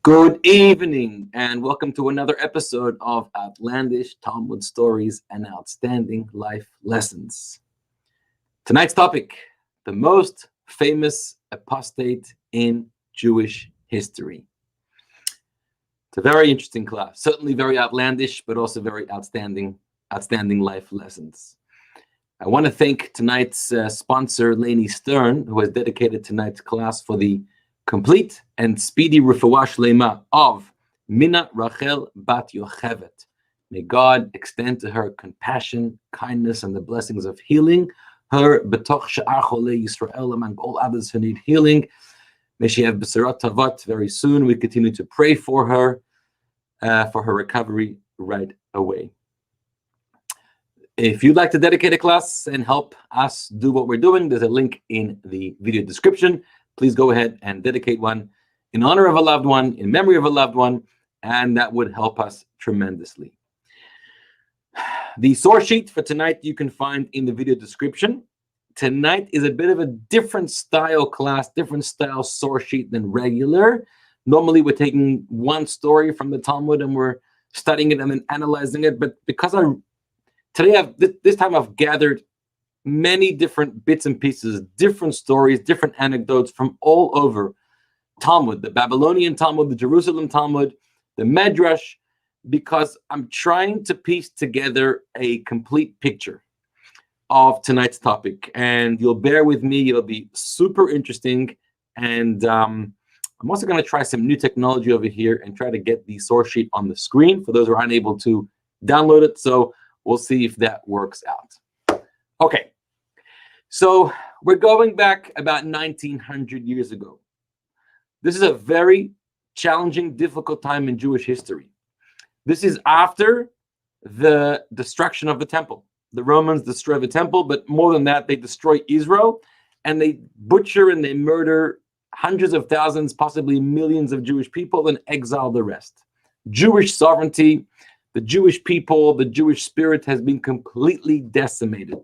Good evening, and welcome to another episode of Outlandish Talmud Stories and Outstanding Life Lessons. Tonight's topic, the most famous apostate in Jewish history. It's a very interesting class, certainly very outlandish, but also very outstanding life lessons. I want to thank tonight's sponsor, Lainey Stern, who has dedicated tonight's class for the complete and speedy refuah shlema of Mina Rachel Bat Yochevet. May God extend to her compassion, kindness, and the blessings of healing her betoch she'ar cholei Yisrael, among all others who need healing. May she have besarat tavat very soon. We continue to pray for her recovery right away. If you'd like to dedicate a class and help us do what we're doing, there's a link in the video description. Please go ahead and dedicate one in honor of a loved one, in memory of a loved one, and that would help us tremendously. The source sheet for tonight you can find in the video description. Tonight is a bit of a different style class, different style source sheet than regular. Normally we're taking one story from the Talmud and we're studying it and then analyzing it, but because this time I've gathered many different bits and pieces, different stories, different anecdotes from all over Talmud, the Babylonian Talmud, the Jerusalem Talmud, the Medrash, because I'm trying to piece together a complete picture of tonight's topic. And you'll bear with me, it'll be super interesting. And I'm also going to try some new technology over here and try to get the source sheet on the screen for those who are unable to download it. So we'll see if that works out. Okay. So we're going back about 1900 years ago. This is a very challenging, difficult time in Jewish history. This is after the destruction of the temple. The Romans destroy the temple, but more than that, they destroy Israel and they butcher and they murder hundreds of thousands, possibly millions of Jewish people and exile the rest. Jewish sovereignty, the Jewish people, the Jewish spirit has been completely decimated.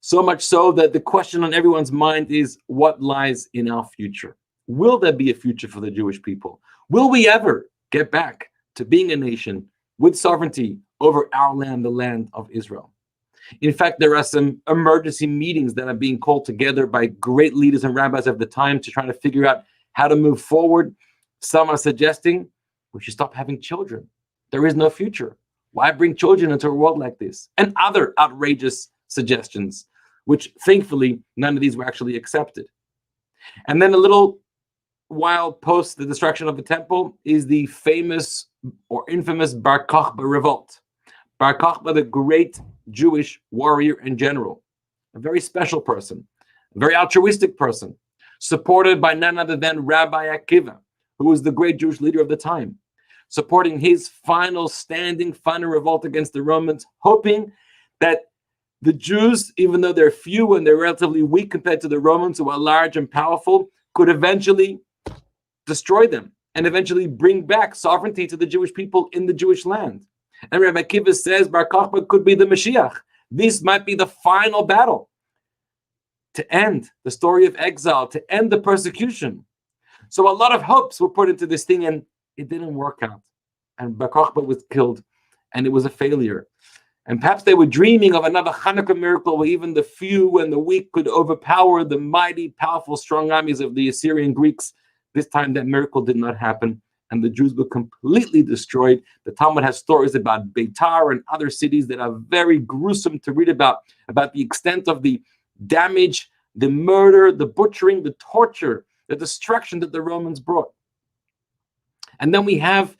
So much so that the question on everyone's mind is, what lies in our future? Will there be a future for the Jewish people? Will we ever get back to being a nation with sovereignty over our land, the land of Israel? In fact, there are some emergency meetings that are being called together by great leaders and rabbis of the time to try to figure out how to move forward. Some are suggesting we should stop having children. There is no future. Why bring children into a world like this? And other outrageous suggestions, which thankfully none of these were actually accepted. And then a little while post the destruction of the temple is the famous or infamous Bar Kokhba revolt. Bar Kokhba, the great Jewish warrior and general, a very special person, a very altruistic person, supported by none other than Rabbi Akiva, who was the great Jewish leader of the time, supporting his final revolt against the Romans, hoping that the Jews, even though they're few and they're relatively weak compared to the Romans, who are large and powerful, could eventually destroy them and eventually bring back sovereignty to the Jewish people in the Jewish land. And Rabbi Akiva says Bar Kokhba could be the Mashiach. This might be the final battle to end the story of exile, to end the persecution. So a lot of hopes were put into this thing and it didn't work out. And Bar Kokhba was killed and it was a failure. And perhaps they were dreaming of another Hanukkah miracle where even the few and the weak could overpower the mighty, powerful, strong armies of the Assyrian Greeks. This time that miracle did not happen, and the Jews were completely destroyed. The Talmud has stories about Beitar and other cities that are very gruesome to read about the extent of the damage, the murder, the butchering, the torture, the destruction that the Romans brought. And then we have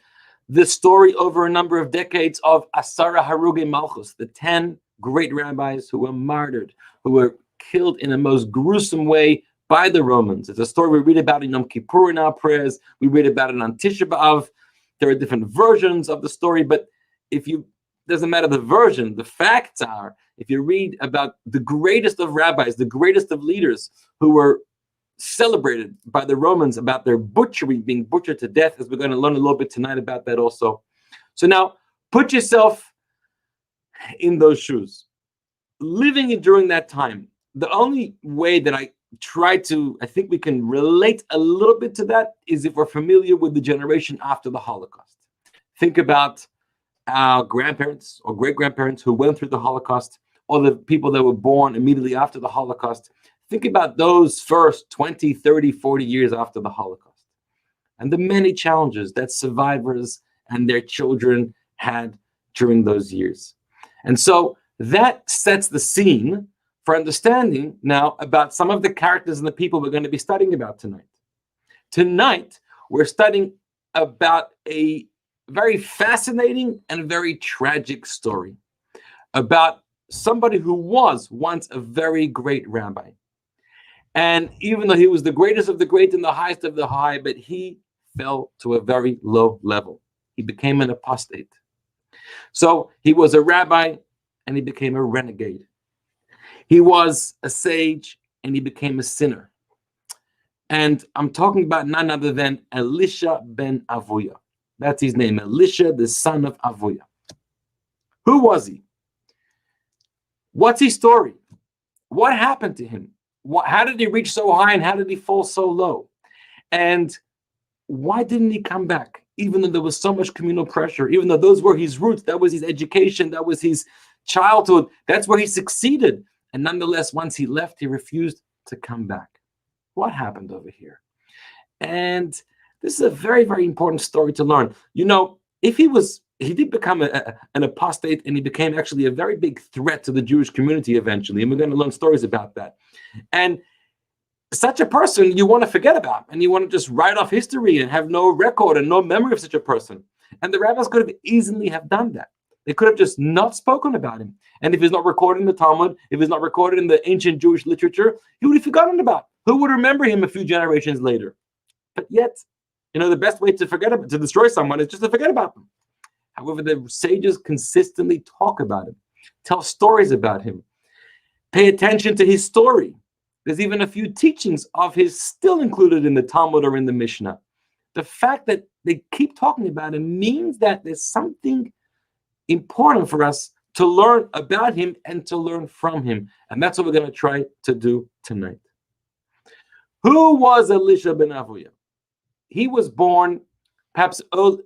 the story over a number of decades of Asara Harugi Malchus, the 10 great rabbis who were martyred, who were killed in a most gruesome way by the Romans. It's a story we read about in Yom Kippur in our prayers. We read about it on Tisha B'Av. There are different versions of the story, but doesn't matter the version, the facts are, if you read about the greatest of rabbis, the greatest of leaders who were celebrated by the Romans about their butchery, being butchered to death, as we're going to learn a little bit tonight about that also. So now, put yourself in those shoes. Living during that time, the only way that I I think we can relate a little bit to that is if we're familiar with the generation after the Holocaust. Think about our grandparents or great-grandparents who went through the Holocaust, or the people that were born immediately after the Holocaust. Think about those first 20, 30, 40 years after the Holocaust and the many challenges that survivors and their children had during those years. And so that sets the scene for understanding now about some of the characters and the people we're going to be studying about tonight. Tonight, we're studying about a very fascinating and very tragic story about somebody who was once a very great rabbi. And even though he was the greatest of the great and the highest of the high, but he fell to a very low level. He became an apostate. So he was a rabbi and he became a renegade. He was a sage and he became a sinner. And I'm talking about none other than Elisha ben Avuya. That's his name, Elisha, the son of Avuya. Who was he? What's his story? What happened to him? How did he reach so high and how did he fall so low? And why didn't he come back? Even though there was so much communal pressure, even though those were his roots, that was his education, that was his childhood, that's where he succeeded. And nonetheless, once he left, he refused to come back. What happened over here? And this is a very, very important story to learn. You know, if he did become an apostate, and he became actually a very big threat to the Jewish community eventually. And we're going to learn stories about that. And such a person you want to forget about, and you want to just write off history and have no record and no memory of such a person. And the rabbis could have easily have done that. They could have just not spoken about him. And if he's not recorded in the Talmud, if he's not recorded in the ancient Jewish literature, he would have forgotten about. Who would remember him a few generations later? But yet, you know, the best way to destroy someone is just to forget about them. However, the sages consistently talk about him, tell stories about him, pay attention to his story. There's even a few teachings of his still included in the Talmud or in the Mishnah. The fact that they keep talking about him means that there's something important for us to learn about him and to learn from him. And that's what we're going to try to do tonight. Who was Elisha ben Avuya? He was born perhaps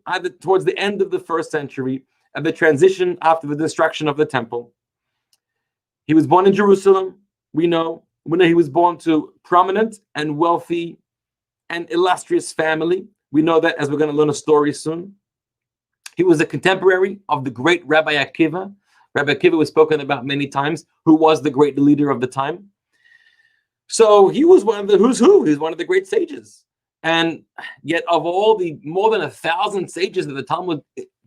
either towards the end of the 1st century, at the transition after the destruction of the temple. He was born in Jerusalem. We know he was born to prominent and wealthy and illustrious family. We know that as we're going to learn a story soon. He was a contemporary of the great Rabbi Akiva. Rabbi Akiva was spoken about many times, who was the great leader of the time. So he was one of the who's who. He's one of the great sages. And yet of all the more than 1,000 sages that the Talmud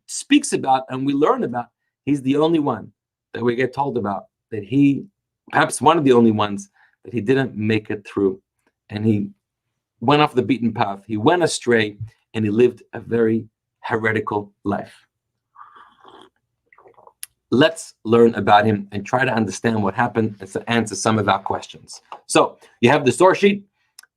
speaks about and we learn about, he's the only one that we get told about, that he, perhaps one of the only ones, that he didn't make it through. And he went off the beaten path. He went astray and he lived a very heretical life. Let's learn about him and try to understand what happened and to answer some of our questions. So you have the source sheet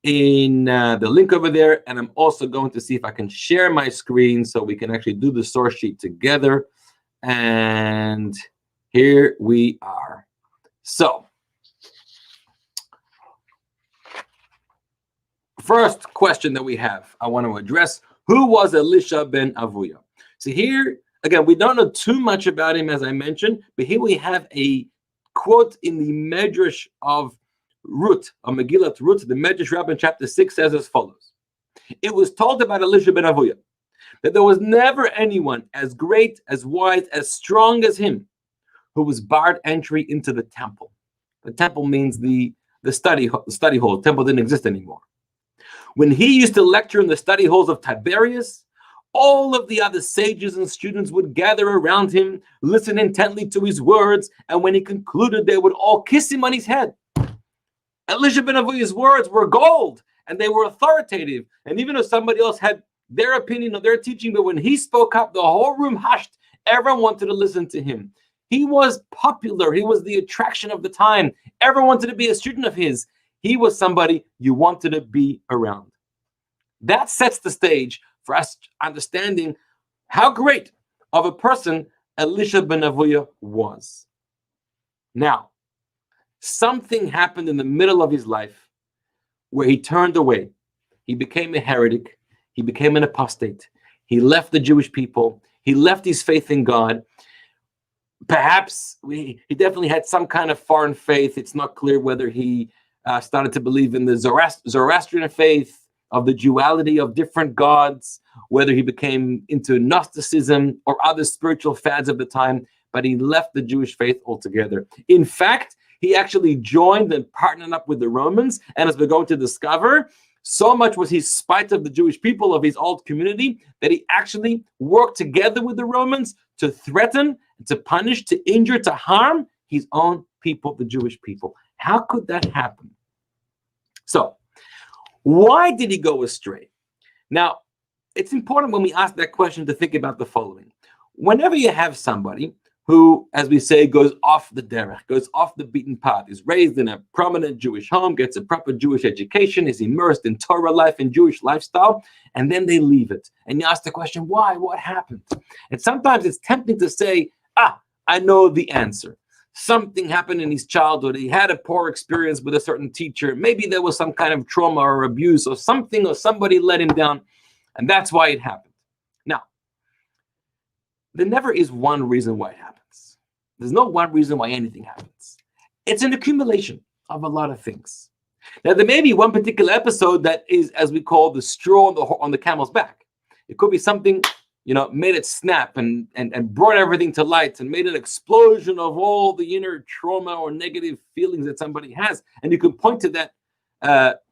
in the link over there, and I'm also going to see if I can share my screen so we can actually do the source sheet together. And here we are. So first question that we have, I want to address, who was Elisha ben Avuya? So here, again, we don't know too much about him, as I mentioned, but here we have a quote in the Medrash of Ruth, or Megillat Ruth. The Medrash Rabbah in chapter 6 says as follows. It was told about Elisha ben Avuya that there was never anyone as great, as wise, as strong as him who was barred entry into the temple. The temple means the study hall. The temple didn't exist anymore. When he used to lecture in the study halls of Tiberias, all of the other sages and students would gather around him, listen intently to his words, and when he concluded, they would all kiss him on his head. Elisha ben Avuya's words were gold, and they were authoritative. And even if somebody else had their opinion or their teaching, but when he spoke up, the whole room hushed. Everyone wanted to listen to him. He was popular. He was the attraction of the time. Everyone wanted to be a student of his. He was somebody you wanted to be around. That sets the stage for us understanding how great of a person Elisha ben Avuya was. Now, something happened in the middle of his life where he turned away. He became a heretic. He became an apostate. He left the Jewish people. He left his faith in God. Perhaps he definitely had some kind of foreign faith. It's not clear whether he started to believe in the Zoroastrian faith of the duality of different gods, whether he became into Gnosticism or other spiritual fads of the time, but he left the Jewish faith altogether. In fact, he actually joined and partnered up with the Romans, and as we're going to discover, so much was his spite of the Jewish people, of his old community, that he actually worked together with the Romans to threaten, to punish, to injure, to harm his own people, the Jewish people. How could that happen? So, why did he go astray? Now, it's important when we ask that question to think about the following. Whenever you have somebody who, as we say, goes off the derech, goes off the beaten path, is raised in a prominent Jewish home, gets a proper Jewish education, is immersed in Torah life and Jewish lifestyle, and then they leave it. And you ask the question, why? What happened? And sometimes it's tempting to say, I know the answer. Something happened in his childhood. He had a poor experience with a certain teacher. Maybe there was some kind of trauma or abuse or something, or somebody let him down, and that's why it happened. Now, there never is one reason why it happens. There's no one reason why anything happens. It's an accumulation of a lot of things. Now, there may be one particular episode that is, as we call, the straw on the camel's back. It could be something, made it snap and brought everything to light and made an explosion of all the inner trauma or negative feelings that somebody has. And you can point to that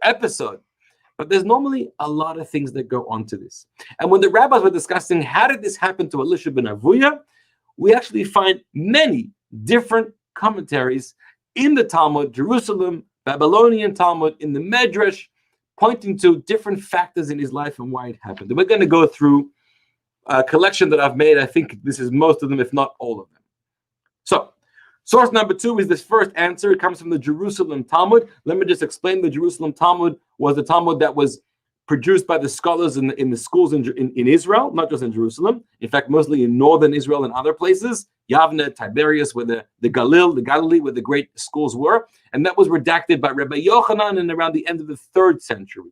episode. But there's normally a lot of things that go on to this. And when the rabbis were discussing how did this happen to Elisha ben Avuya, we actually find many different commentaries in the Talmud, Jerusalem, Babylonian Talmud, in the Medrash, pointing to different factors in his life and why it happened. And we're going to go through a collection that I've made. I think this is most of them, if not all of them. So, source number 2 is this first answer. It comes from the Jerusalem Talmud. Let me just explain. The Jerusalem Talmud was the Talmud that was produced by the scholars in the schools in Israel, not just in Jerusalem. In fact, mostly in northern Israel and other places. Yavne, Tiberias, where the Galilee, where the great schools were. And that was redacted by Rabbi Yochanan in around the end of the 3rd century.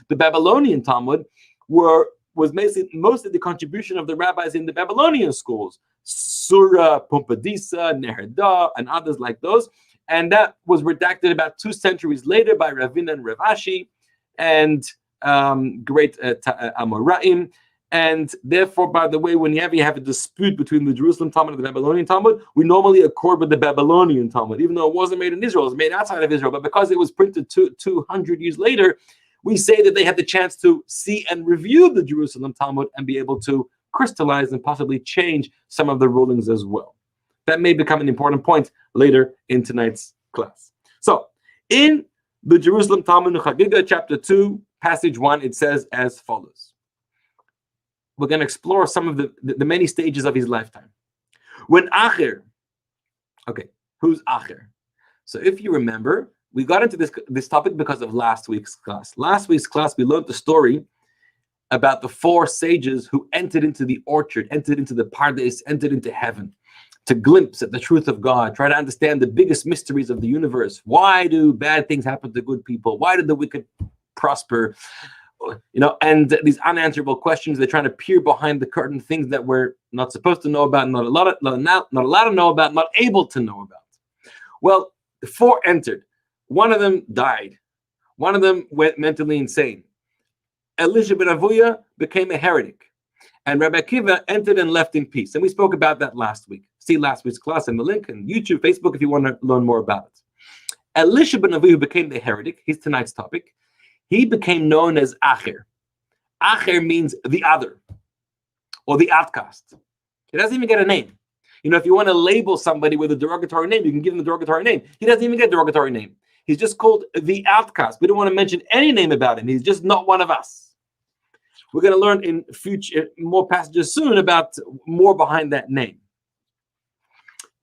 The Babylonian Talmud was mostly the contribution of the rabbis in the Babylonian schools, Surah, Pumbedisa, Neherda, and others like those. And that was redacted about 2 centuries later by Ravina and Rav Ashi and great Amoraim. And therefore, by the way, when you have a dispute between the Jerusalem Talmud and the Babylonian Talmud, we normally accord with the Babylonian Talmud, even though it wasn't made in Israel, it was made outside of Israel. But because it was printed 200 years later, we say that they had the chance to see and review the Jerusalem Talmud and be able to crystallize and possibly change some of the rulings as well. That may become an important point later in tonight's class. So, in the Jerusalem Talmud, Chagiga, chapter 2, passage 1, it says as follows. We're going to explore some of the many stages of his lifetime. When Acher, okay, who's Acher? So if you remember, we got into this topic because of last week's class. Last week's class, we learned the story about the 4 sages who entered into the orchard, entered into the paradise, entered into heaven to glimpse at the truth of God, try to understand the biggest mysteries of the universe. Why do bad things happen to good people? Why did the wicked prosper? And these unanswerable questions, they're trying to peer behind the curtain, things that we're not supposed to know about, not allowed to know about, not able to know about. Well, the 4 entered. One of them died. One of them went mentally insane. Elisha ben Avuya became a heretic. And Rabbi Akiva entered and left in peace. And we spoke about that last week. See last week's class in the link on YouTube, Facebook, if you want to learn more about it. Elisha ben Avuya became the heretic. He's tonight's topic. He became known as Acher. Acher means the other, or the outcast. He doesn't even get a name. If you want to label somebody with a derogatory name, you can give them a derogatory name. He doesn't even get a derogatory name. He's just called the outcast. We don't want to mention any name about him. He's just not one of us. We're going to learn in future more passages soon about more behind that name.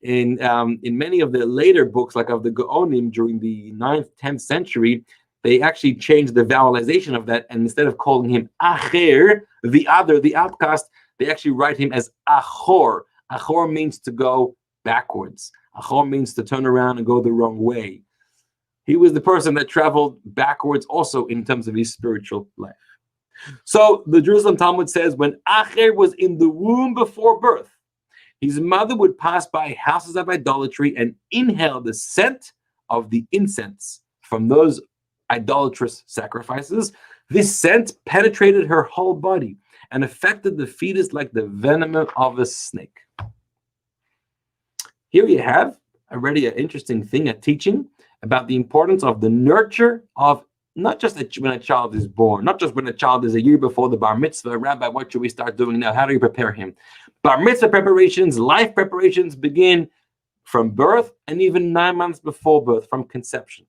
In many of the later books, like of the Gaonim during the 9th, 10th century, they actually changed the vowelization of that, and instead of calling him Acher, the other, the outcast, they actually write him as Achor. Achor means to go backwards. Achor means to turn around and go the wrong way. He was the person that traveled backwards also in terms of his spiritual life. So the Jerusalem Talmud says when Acher was in the womb before birth, his mother would pass by houses of idolatry and inhale the scent of the incense from those idolatrous sacrifices. This scent penetrated her whole body and affected the fetus like the venom of a snake. Here you have already an interesting thing, a teaching about the importance of the nurture of not just when a child is born, not just when a child is a year before the bar mitzvah. Rabbi, what should we start doing now? How do you prepare him? Bar mitzvah preparations, life preparations begin from birth and even 9 months before birth, from conception.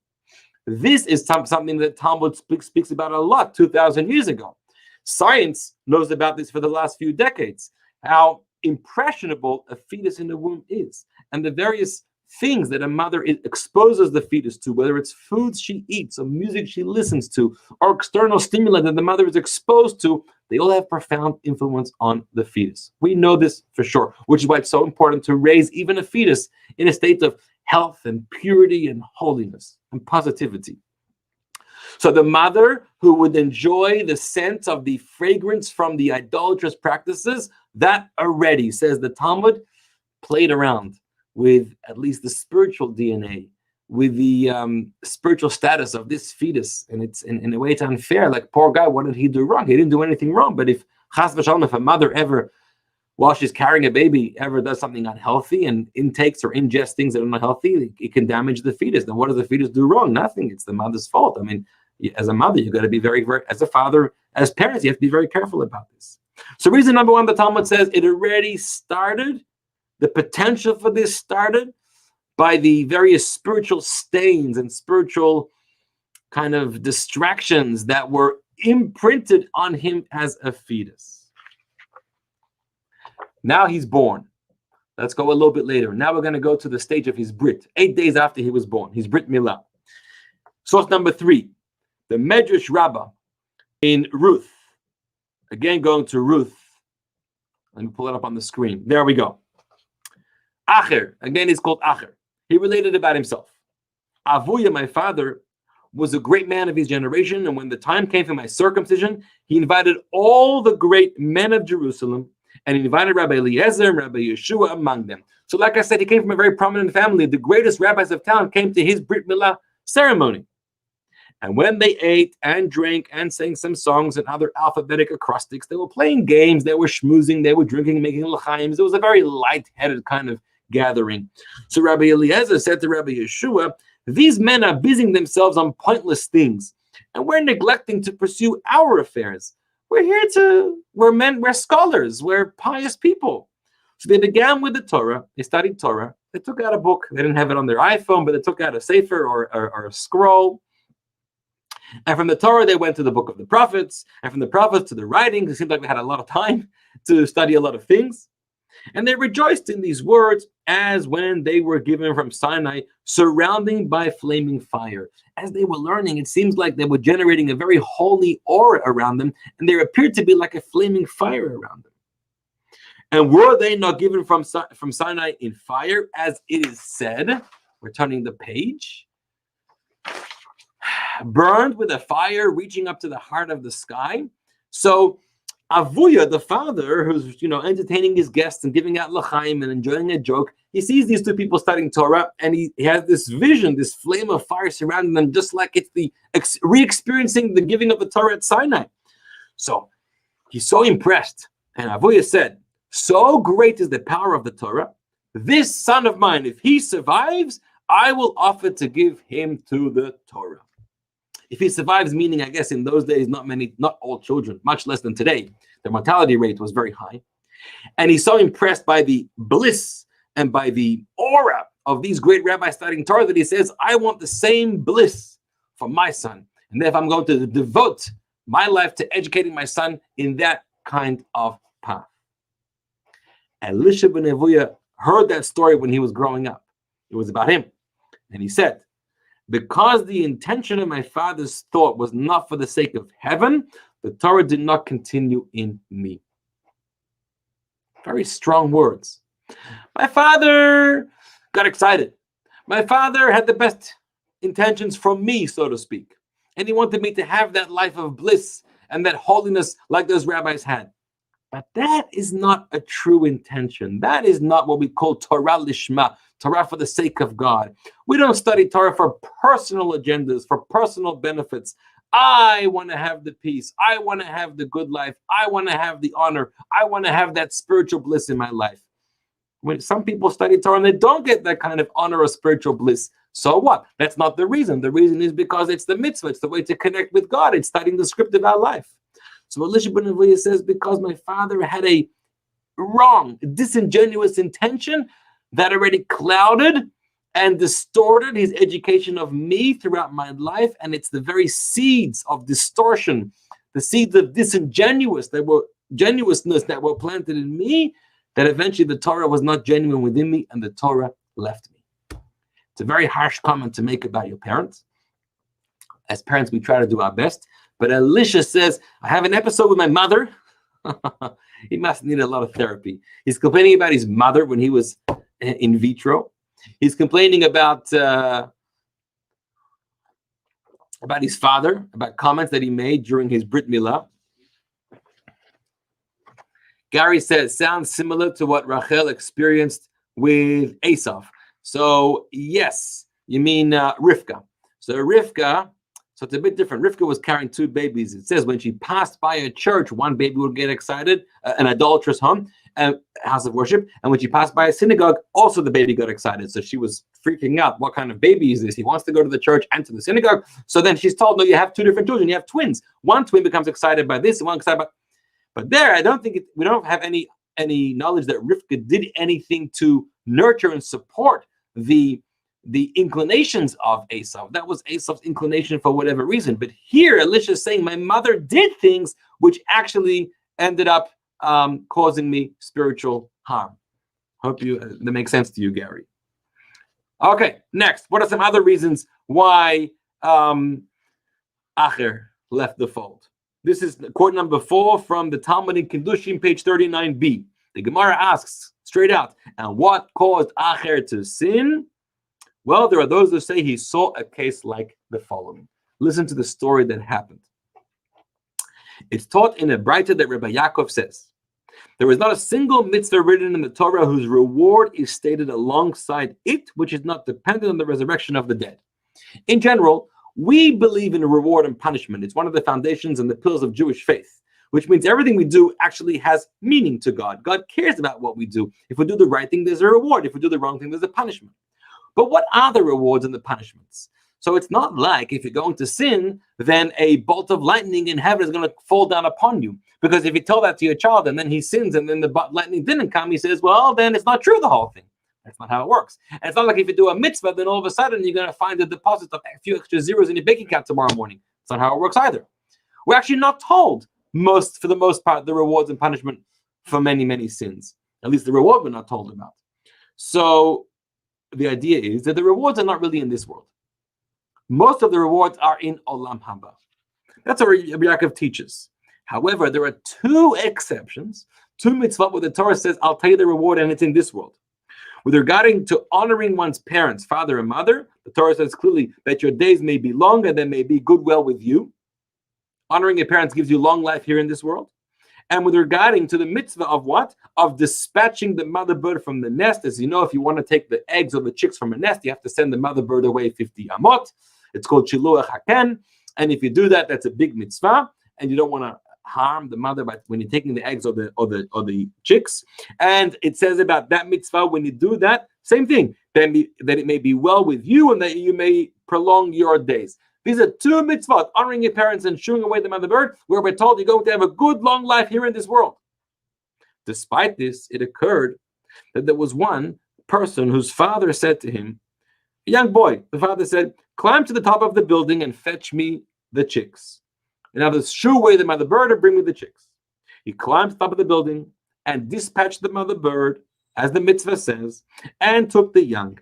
This is something that Talmud speaks about a lot 2,000 years ago. Science knows about this for the last few decades, how impressionable a fetus in the womb is, and the various things that a mother exposes the fetus to, whether it's foods she eats or music she listens to or external stimuli that the mother is exposed to, they all have profound influence on the fetus. We know this for sure, which is why it's so important to raise even a fetus in a state of health and purity and holiness and positivity. So the mother who would enjoy the scent of the fragrance from the idolatrous practices, that already, says the Talmud, played around with at least the spiritual DNA, with the spiritual status of this fetus. And it's in a way it's unfair. Like, poor guy, what did he do wrong? He didn't do anything wrong. But if chas v'shalom, if a mother ever, while she's carrying a baby, ever does something unhealthy and intakes or ingests things that are unhealthy, it can damage the fetus. Then what does the fetus do wrong? Nothing. It's the mother's fault. I mean, as a mother, you've got to be very, very, as a father, as parents, you have to be very careful about this. So reason number one, the Talmud says it already started. The potential for this started by the various spiritual stains and spiritual kind of distractions that were imprinted on him as a fetus. Now he's born. Let's go a little bit later. Now we're going to go to the stage of his Brit. 8 days after he was born, his Brit Milah. Source number 3, the Medrash Rabbah in Ruth. Again, going to Ruth. Let me pull it up on the screen. There we go. Acher, again, he's called Acher. He related about himself. Avuya, my father, was a great man of his generation, and when the time came for my circumcision, he invited all the great men of Jerusalem, and he invited Rabbi Eliezer and Rabbi Yeshua among them. So like I said, he came from a very prominent family. The greatest rabbis of town came to his Brit Milah ceremony. And when they ate and drank and sang some songs and other alphabetic acrostics, they were playing games, they were schmoozing, they were drinking, making l'chaims. It was a very light-headed kind of gathering. So Rabbi Eliezer said to Rabbi Yeshua, these men are busying themselves on pointless things, and we're neglecting to pursue our affairs. We're scholars, we're pious people. So they began with the Torah, they studied Torah, they took out a book, they didn't have it on their iPhone, but they took out a sefer or a scroll. And from the Torah, they went to the book of the prophets, and from the prophets to the writings. It seemed like they had a lot of time to study a lot of things. And they rejoiced in these words as when they were given from Sinai, surrounding by flaming fire. As they were learning, it seems like they were generating a very holy aura around them, and there appeared to be like a flaming fire around them. And were they not given from Sinai in fire, as it is said, we're turning the page, burned with a fire reaching up to the heart of the sky? So Avuya, the father, who's entertaining his guests and giving out l'chaim and enjoying a joke, he sees these two people studying Torah, and he has this vision, this flame of fire surrounding them, just like it's the re-experiencing the giving of the Torah at Sinai. So he's so impressed, and Avuya said, so great is the power of the Torah, this son of mine, if he survives, I will offer to give him to the Torah. If he survives, meaning, I guess, in those days, not all children, much less than today. The mortality rate was very high. And he's so impressed by the bliss and by the aura of these great rabbis studying Torah that he says, I want the same bliss for my son. And therefore, I'm going to devote my life to educating my son in that kind of path. Elisha ben Avuya heard that story when he was growing up. It was about him. And he said, because the intention of my father's thought was not for the sake of heaven, the Torah did not continue in me. Very strong words. My father got excited. My father had the best intentions from me, so to speak. And he wanted me to have that life of bliss and that holiness like those rabbis had. But that is not a true intention. That is not what we call Torah lishma, Torah for the sake of God. We don't study Torah for personal agendas, for personal benefits. I want to have the peace. I want to have the good life. I want to have the honor. I want to have that spiritual bliss in my life. When some people study Torah and they don't get that kind of honor or spiritual bliss, so what? That's not the reason. The reason is because it's the mitzvah. It's the way to connect with God. It's studying the script of our life. So Elisha ben Aviah says, because my father had a wrong, disingenuous intention that already clouded and distorted his education of me throughout my life, and it's the very seeds of distortion, the seeds of genuineness that were planted in me, that eventually the Torah was not genuine within me, and the Torah left me. It's a very harsh comment to make about your parents. As parents, we try to do our best. But Elisha says, I have an episode with my mother. He must need a lot of therapy. He's complaining about his mother when he was in vitro. He's complaining about his father, about comments that he made during his Brit Milah. Gary says, sounds similar to what Rachel experienced with Esav. So, yes, you mean Rivka. So Rivka, so it's a bit different. Rivka was carrying two babies. It says when she passed by a church, one baby would get excited, an idolatrous home, house of worship. And when she passed by a synagogue, also the baby got excited. So she was freaking out. What kind of baby is this? He wants to go to the church and to the synagogue. So then she's told, no, you have two different children. You have twins. One twin becomes excited by this, and one excited by... But there, I don't think we don't have any knowledge that Rivka did anything to nurture and support the inclinations of Esav. That was Esav's inclination for whatever reason. But here, Elisha is saying my mother did things which actually ended up causing me spiritual harm. Hope that makes sense to you, Gary. Okay, next. What are some other reasons why Acher left the fold? This is quote number 4 from the Talmud in Kiddushin, page 39b. The Gemara asks straight out, and what caused Acher to sin? Well, there are those who say he saw a case like the following. Listen to the story that happened. It's taught in a Braita that Rabbi Yaakov says, there is not a single mitzvah written in the Torah whose reward is stated alongside it, which is not dependent on the resurrection of the dead. In general, we believe in reward and punishment. It's one of the foundations and the pillars of Jewish faith, which means everything we do actually has meaning to God. God cares about what we do. If we do the right thing, there's a reward. If we do the wrong thing, there's a punishment. But what are the rewards and the punishments? So it's not like if you're going to sin, then a bolt of lightning in heaven is going to fall down upon you. Because if you tell that to your child and then he sins and then the lightning didn't come, he says, well, then it's not true, the whole thing. That's not how it works. And it's not like if you do a mitzvah, then all of a sudden you're going to find a deposit of a few extra zeros in your bank account tomorrow morning. It's not how it works either. We're actually not told, for the most part, the rewards and punishment for many, many sins. At least the reward we're not told about. So the idea is that the rewards are not really in this world. Most of the rewards are in Olam Haba. That's what Rabbi Yaakov teaches. However, there are 2 exceptions, 2 mitzvot where the Torah says, I'll tell you the reward and it's in this world. With regarding to honoring one's parents, father and mother, the Torah says clearly that your days may be long and there may be goodwill with you. Honoring your parents gives you long life here in this world. And with regarding to the mitzvah of what? Of dispatching the mother bird from the nest. As you know, if you want to take the eggs or the chicks from a nest, you have to send the mother bird away 50 amot. It's called shiluach haken. And if you do that, that's a big mitzvah. And you don't want to harm the mother by when you're taking the eggs or the chicks. And it says about that mitzvah, when you do that, same thing, that it may be well with you and that you may prolong your days. These are 2 mitzvot, honoring your parents and shooing away the mother bird, where we're told you're going to have a good long life here in this world. Despite this, it occurred that there was one person whose father said to him, a young boy, the father said, climb to the top of the building and fetch me the chicks. In other words, shoo away the mother bird and bring me the chicks. He climbed to the top of the building and dispatched the mother bird, as the mitzvah says, and took the young.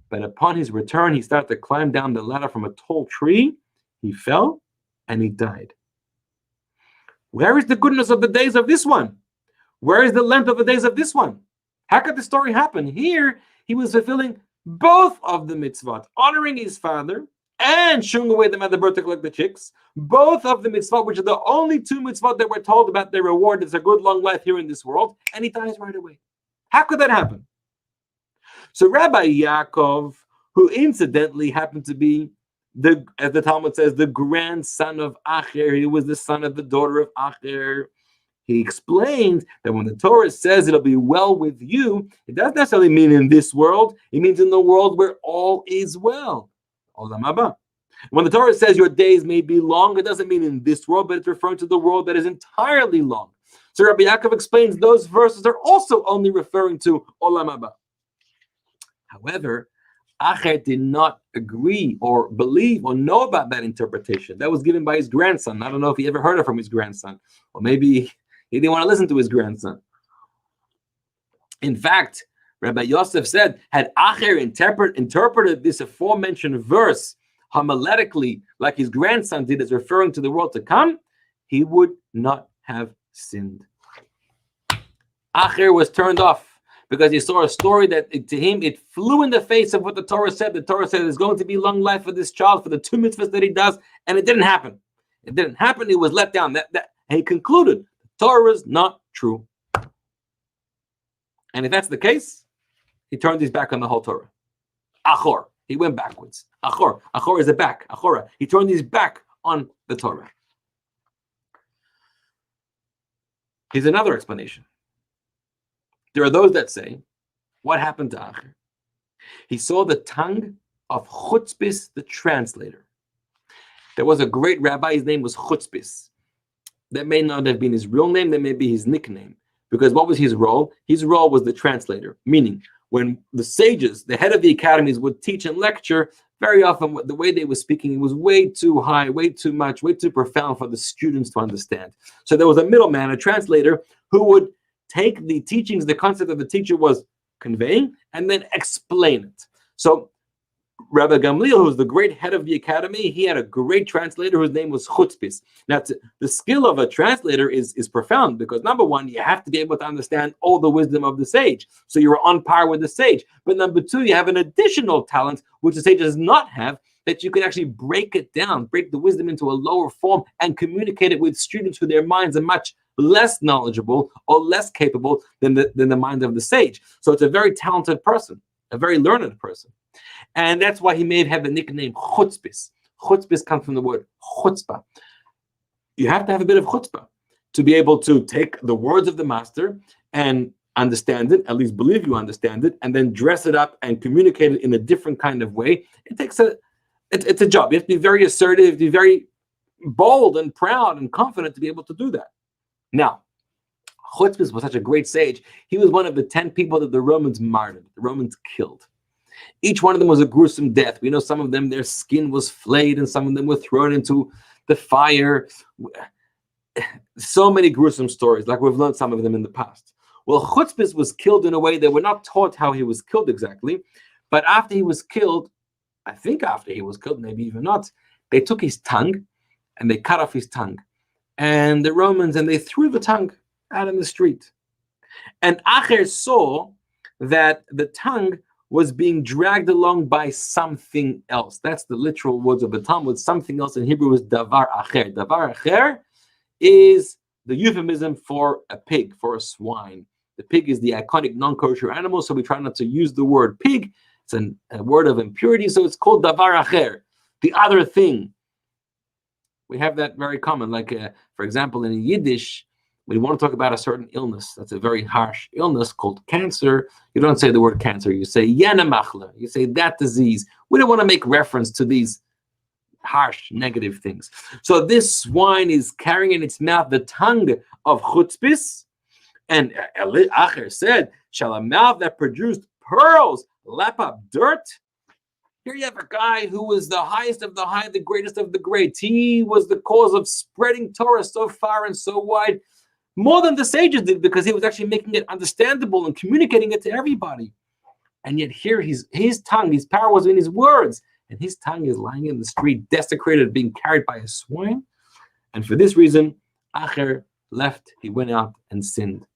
But upon his return, he started to climb down the ladder from a tall tree. He fell and he died. Where is the goodness of the days of this one? Where is the length of the days of this one? How could the story happen? Here, he was fulfilling both of the mitzvot, honoring his father and shooing away the mother bird to collect the chicks, both of the mitzvot, which are the only two mitzvot that we're told about their reward, is a good long life here in this world, and he dies right away. How could that happen? So Rabbi Yaakov, who incidentally happened to be as the Talmud says, the grandson of Acher, he was the son of the daughter of Acher. He explains that when the Torah says it'll be well with you, it doesn't necessarily mean in this world. It means in the world where all is well. Olam haba. When the Torah says your days may be long, it doesn't mean in this world, but it's referring to the world that is entirely long. So Rabbi Yaakov explains those verses are also only referring to Olam haba. However, Acher did not agree or believe or know about that interpretation. That was given by his grandson. I don't know if he ever heard it from his grandson, or maybe he didn't want to listen to his grandson. In fact, Rabbi Yosef said, had Acher interpreted this aforementioned verse homiletically, like his grandson did, as referring to the world to come, he would not have sinned. Acher was turned off because he saw a story that to him it flew in the face of what the Torah said. The Torah said there's going to be long life for this child for the two mitzvahs that he does, and it didn't happen. It didn't happen. He was let down. And he concluded the Torah is not true. And if that's the case, he turned his back on the whole Torah. Achor. He went backwards. Achor. Achor is a back. Achora. He turned his back on the Torah. Here's another explanation. There are those that say, what happened to Acher? He saw the tongue of Chutzpis, the translator. There was a great rabbi, his name was Chutzpis. That may not have been his real name, that may be his nickname. Because what was his role? His role was the translator, meaning when the sages, the head of the academies, would teach and lecture, very often the way they were speaking was way too high, way too much, way too profound for the students to understand. So there was a middleman, a translator, who would take the teachings, the concept that the teacher was conveying, and then explain it. So Rabbi Gamliel, who's the great head of the academy, he had a great translator whose name was Chutzpis. Now, the skill of a translator is profound because, number one, you have to be able to understand all the wisdom of the sage. So you're on par with the sage. But number two, you have an additional talent, which the sage does not have, that you can actually break it down, break the wisdom into a lower form and communicate it with students who their minds are much less knowledgeable or less capable than the mind of the sage. So it's a very talented person, a very learned person. And that's why he may have had the nickname Chutzpis. Chutzpis comes from the word chutzpah. You have to have a bit of chutzpah to be able to take the words of the master and understand it, at least believe you understand it, and then dress it up and communicate it in a different kind of way. It's a job. You have to be very assertive, be very bold and proud and confident to be able to do that. Now, Chutzpis was such a great sage. He was one of the 10 people that the Romans martyred, the Romans killed. Each one of them was a gruesome death. We know some of them, their skin was flayed, and some of them were thrown into the fire. So many gruesome stories, like we've learned some of them in the past. Well, Chutzpis was killed in a way that we're not taught how he was killed exactly, but after he was killed, I think after he was killed, maybe even not, they took his tongue and they cut off his tongue. And the Romans, and they threw the tongue out in the street. And Acher saw that the tongue was being dragged along by something else. That's the literal words of the Talmud. Something else in Hebrew is davar acher. Davar acher is the euphemism for a pig, for a swine. The pig is the iconic non-kosher animal, so we try not to use the word pig. It's a word of impurity, so it's called davar acher, the other thing. We have that very common. Like, for example, in Yiddish, when you want to talk about a certain illness, that's a very harsh illness called cancer, you don't say the word cancer. You say Yanemachler. You say that disease. We don't want to make reference to these harsh, negative things. So this swine is carrying in its mouth the tongue of Chutzpis. And Acher said, shall a mouth that produced pearls lap up dirt? Here you have a guy who was the highest of the high, the greatest of the great. He was the cause of spreading Torah so far and so wide, more than the sages did, because he was actually making it understandable and communicating it to everybody. And yet here his tongue, his power was in his words, and his tongue is lying in the street, desecrated, being carried by a swine. And for this reason, Acher left, he went out and sinned.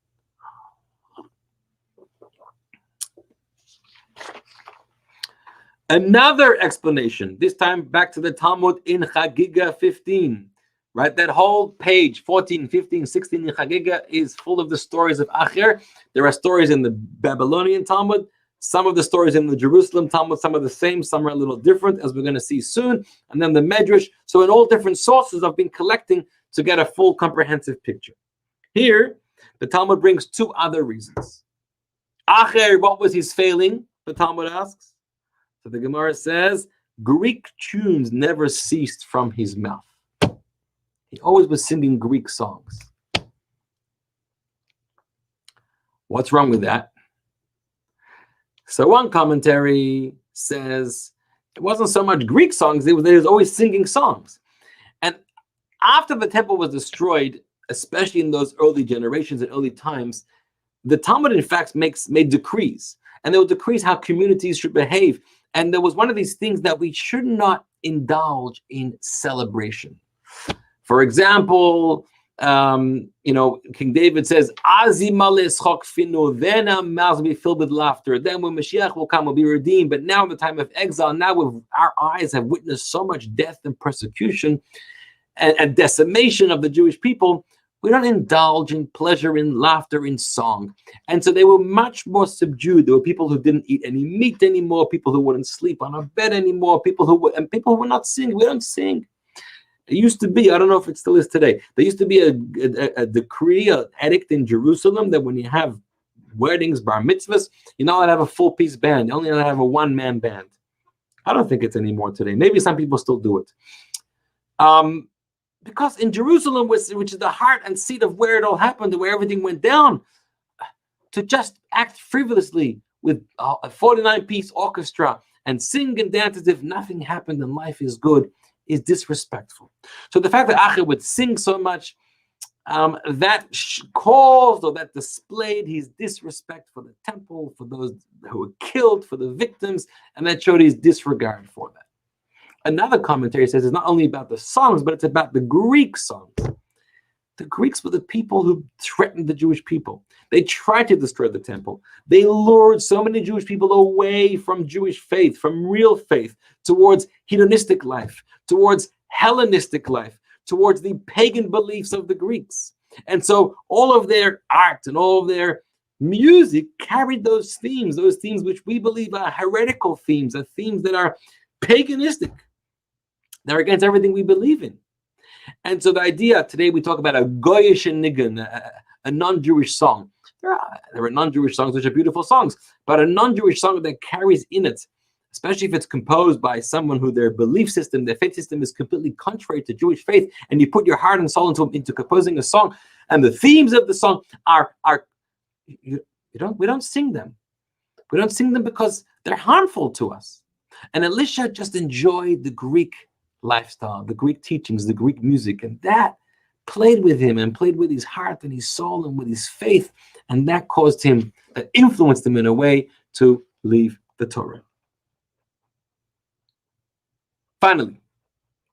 Another explanation, this time back to the Talmud in Chagiga 15, right? That whole page, 14, 15, 16 in Chagiga is full of the stories of Acher. There are stories in the Babylonian Talmud, some of the stories in the Jerusalem Talmud, some are the same, some are a little different, as we're going to see soon, and then the Medrash. So in all different sources, I've been collecting to get a full comprehensive picture. Here, the Talmud brings two other reasons. Acher, what was his failing? The Talmud asks. So the Gemara says, Greek tunes never ceased from his mouth. He always was singing Greek songs. What's wrong with that? So one commentary says it wasn't so much Greek songs, they was always singing songs. And after the temple was destroyed, especially in those early generations and early times, the Talmud in fact made decrees. And there were decrees how communities should behave. And there was one of these things that we should not indulge in celebration. For example, King David says, then our mouths will be filled with laughter. Then when Mashiach will come, we'll be redeemed. But now in the time of exile, now our eyes have witnessed so much death and persecution and decimation of the Jewish people, we don't indulge in pleasure, in laughter, in song. And so they were much more subdued. There were people who didn't eat any meat anymore, people who wouldn't sleep on a bed anymore, people who would not sing. We don't sing. It used to be, I don't know if it still is today, there used to be a decree, an edict in Jerusalem that when you have weddings, bar mitzvahs, you're not allowed to have a full-piece band. You're only allowed to have a one-man band. I don't think it's anymore today. Maybe some people still do it. Because in Jerusalem, which is the heart and seat of where it all happened, where everything went down, to just act frivolously with a 49-piece orchestra and sing and dance as if nothing happened and life is good is disrespectful. So the fact that Acher would sing so much, that caused or that displayed his disrespect for the temple, for those who were killed, for the victims, and that showed his disregard for that. Another commentary says it's not only about the songs, but it's about the Greek songs. The Greeks were the people who threatened the Jewish people. They tried to destroy the temple. They lured so many Jewish people away from Jewish faith, from real faith, towards hedonistic life, towards Hellenistic life, towards the pagan beliefs of the Greeks. And so all of their art and all of their music carried those themes which we believe are heretical themes, are themes that are paganistic. They're against everything we believe in. And so the idea, today we talk about a goyish nigun, a non-Jewish song. There are non-Jewish songs which are beautiful songs, but a non-Jewish song that carries in it, especially if it's composed by someone who their belief system, their faith system is completely contrary to Jewish faith, and you put your heart and soul into composing a song, and the themes of the song we don't sing them. We don't sing them because they're harmful to us. And Elisha just enjoyed the Greek lifestyle, the Greek teachings, the Greek music, and that played with him and played with his heart and his soul and with his faith, and that influenced him in a way to leave the Torah. Finally,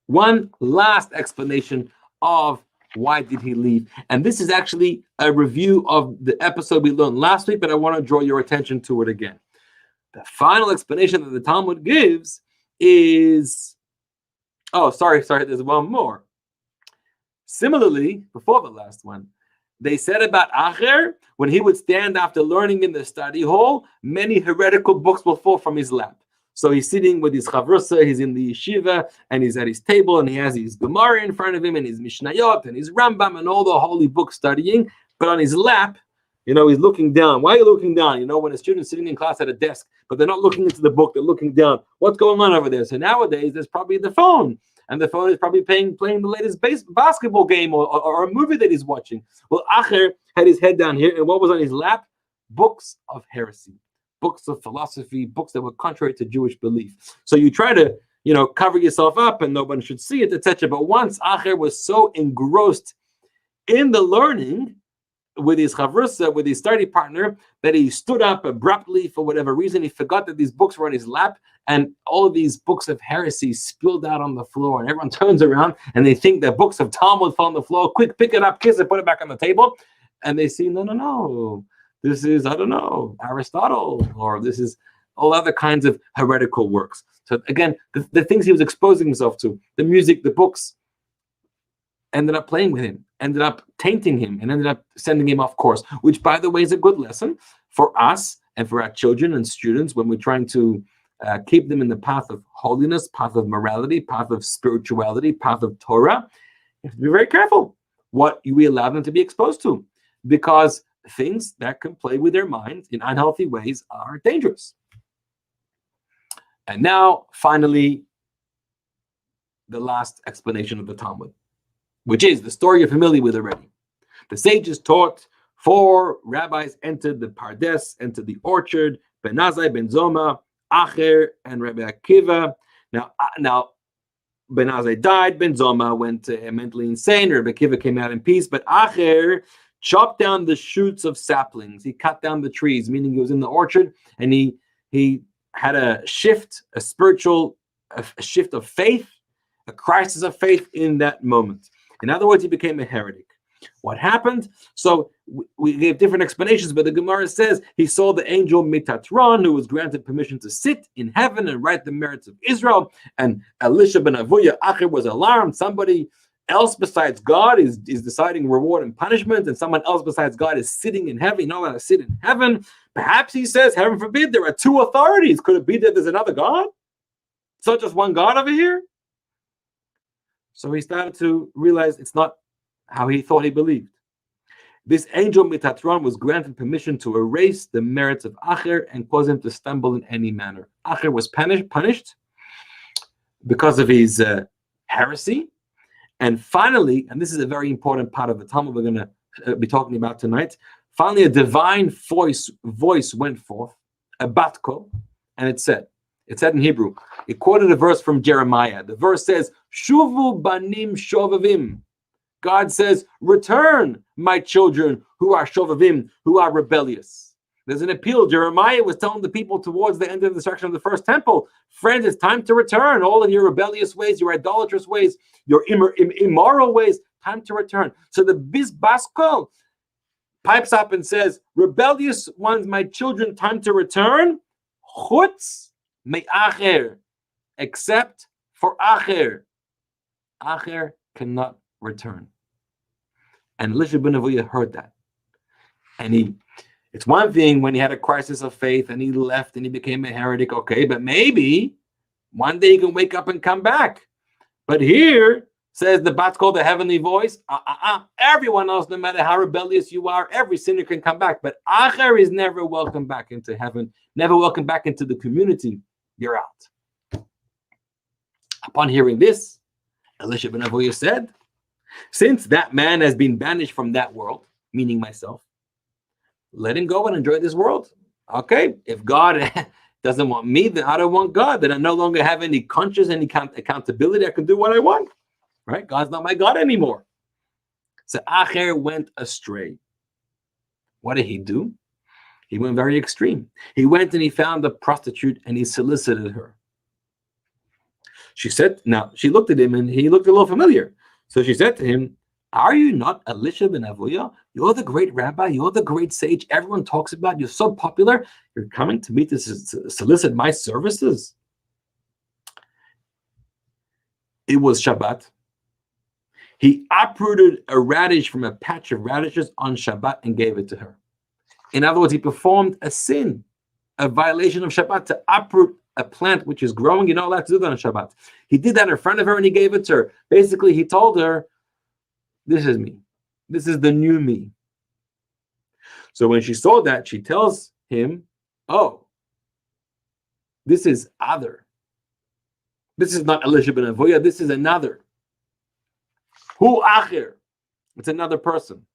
one last explanation of why did he leave, and this is actually a review of the episode we learned last week, but I want to draw your attention to it again. The final explanation that the Talmud gives is, there's one more. Similarly, before the last one, they said about Acher, when he would stand after learning in the study hall, many heretical books will fall from his lap. So he's sitting with his chavrusa, he's in the yeshiva, and he's at his table, and he has his Gemara in front of him, and his Mishnayot, and his Rambam, and all the holy books studying, but on his lap, he's looking down. Why are you looking down? When a student's sitting in class at a desk, but they're not looking into the book, they're looking down. What's going on over there? So nowadays, there's probably the phone. And the phone is probably playing the latest basketball game or a movie that he's watching. Well, Acher had his head down here, and what was on his lap? Books of heresy, books of philosophy, books that were contrary to Jewish belief. So you try to, cover yourself up and nobody should see it, etc. But once Acher was so engrossed in the learning with his chavrusa, with his study partner, that he stood up abruptly for whatever reason. He forgot that these books were on his lap, and all of these books of heresy spilled out on the floor, and everyone turns around and they think that books of Talmud fell on the floor. Quick, pick it up, kiss it, put it back on the table. And they see, no. This is, Aristotle, or this is all other kinds of heretical works. So again, the things he was exposing himself to, the music, the books, ended up playing with him, ended up tainting him, and ended up sending him off course, which, by the way, is a good lesson for us and for our children and students when we're trying to keep them in the path of holiness, path of morality, path of spirituality, path of Torah. You have to be very careful what we allow them to be exposed to, because things that can play with their minds in unhealthy ways are dangerous. And now, finally, the last explanation of the Talmud, which is the story you're familiar with already. The sages taught 4 rabbis entered the Pardes, entered the orchard, Ben Azai, Ben Zoma, Acher, and Rabbi Akiva. Now, Ben Azai died, Ben Zoma went mentally insane, Rabbi Akiva came out in peace, but Acher chopped down the shoots of saplings. He cut down the trees, meaning he was in the orchard, and he had a shift, a spiritual shift of faith, a crisis of faith in that moment. In other words, he became a heretic. What happened? So we gave different explanations, but the Gemara says he saw the angel Metatron, who was granted permission to sit in heaven and write the merits of Israel. And Elisha ben Avuya, Acher, was alarmed. Somebody else besides God is deciding reward and punishment, and someone else besides God is sitting in heaven. You're not allowed to sit in heaven. Perhaps he says, heaven forbid, there are 2 authorities. Could it be that there's another God? It's not just one God over here? So he started to realize it's not how he thought he believed. This angel Metatron was granted permission to erase the merits of Acher and cause him to stumble in any manner. Acher was punished because of his heresy. And finally, and this is a very important part of the Talmud we're going to be talking about tonight, finally a divine voice went forth, a bat kol, and it said in Hebrew, it quoted a verse from Jeremiah. The verse says, Shuvu banim shovavim. God says, return, my children who are shovavim, who are rebellious. There's an appeal. Jeremiah was telling the people towards the end of the destruction of the first temple, friends, it's time to return. All of your rebellious ways, your idolatrous ways, your immoral ways, time to return. So the Bis Kol pipes up and says, rebellious ones, my children, time to return. Chutz me'acher, except for Acher. Acher cannot return. And Elisha ben Avuya heard that. And it's one thing when he had a crisis of faith and he left and he became a heretic, okay, but maybe one day he can wake up and come back. But here, says the bat kol, the heavenly voice, everyone else, no matter how rebellious you are, every sinner can come back. But Acher is never welcome back into heaven, never welcome back into the community. You're out. Upon hearing this, Elisha ben Avuya said, since that man has been banished from that world, meaning myself, let him go and enjoy this world. Okay, if God doesn't want me, then I don't want God. Then I no longer have any conscience, any accountability. I can do what I want. Right? God's not my God anymore. So Acher went astray. What did he do? He went very extreme. He went and he found a prostitute and he solicited her. She said, now she looked at him and he looked a little familiar. So she said to him, are you not Elisha ben Avuya? You're the great rabbi. You're the great sage. Everyone talks about. You're so popular. You're coming to me to solicit my services. It was Shabbat. He uprooted a radish from a patch of radishes on Shabbat and gave it to her. In other words, he performed a sin, a violation of Shabbat, to uproot a plant which is growing. You're not allowed to do that on Shabbat. He did that in front of her and he gave it to her. Basically, he told her, this is me. This is the new me. So when she saw that, she tells him, oh, this is other. This is not Elisha ben Avuya. This is another. Hu Acher. It's another person.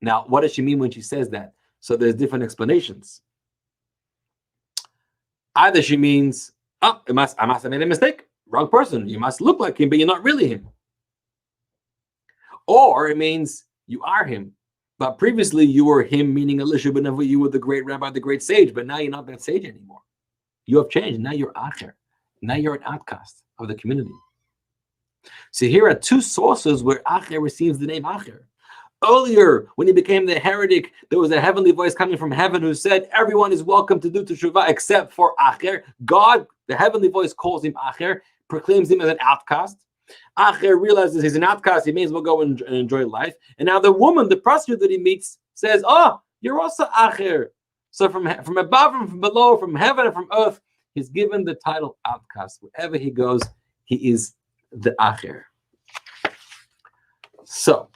Now, what does she mean when she says that? So there's different explanations. Either she means, oh, I must have made a mistake. Wrong person. You must look like him, but you're not really him. Or it means you are him. But previously you were him, meaning Elisha ben Avuya, you were the great rabbi, the great sage, but now you're not that sage anymore. You have changed. Now you're Acher. Now you're an outcast of the community. So here are two sources where Acher receives the name Acher. Earlier, when he became the heretic, there was a heavenly voice coming from heaven who said, everyone is welcome to do teshuvah except for Acher. God, the heavenly voice, calls him Acher, proclaims him as an outcast. Acher realizes he's an outcast, he may as well go and enjoy life. And now the woman, the prostitute that he meets, says, oh, you're also Acher. So from above, from below, from heaven and from earth, he's given the title outcast. Wherever he goes, he is the Acher. So,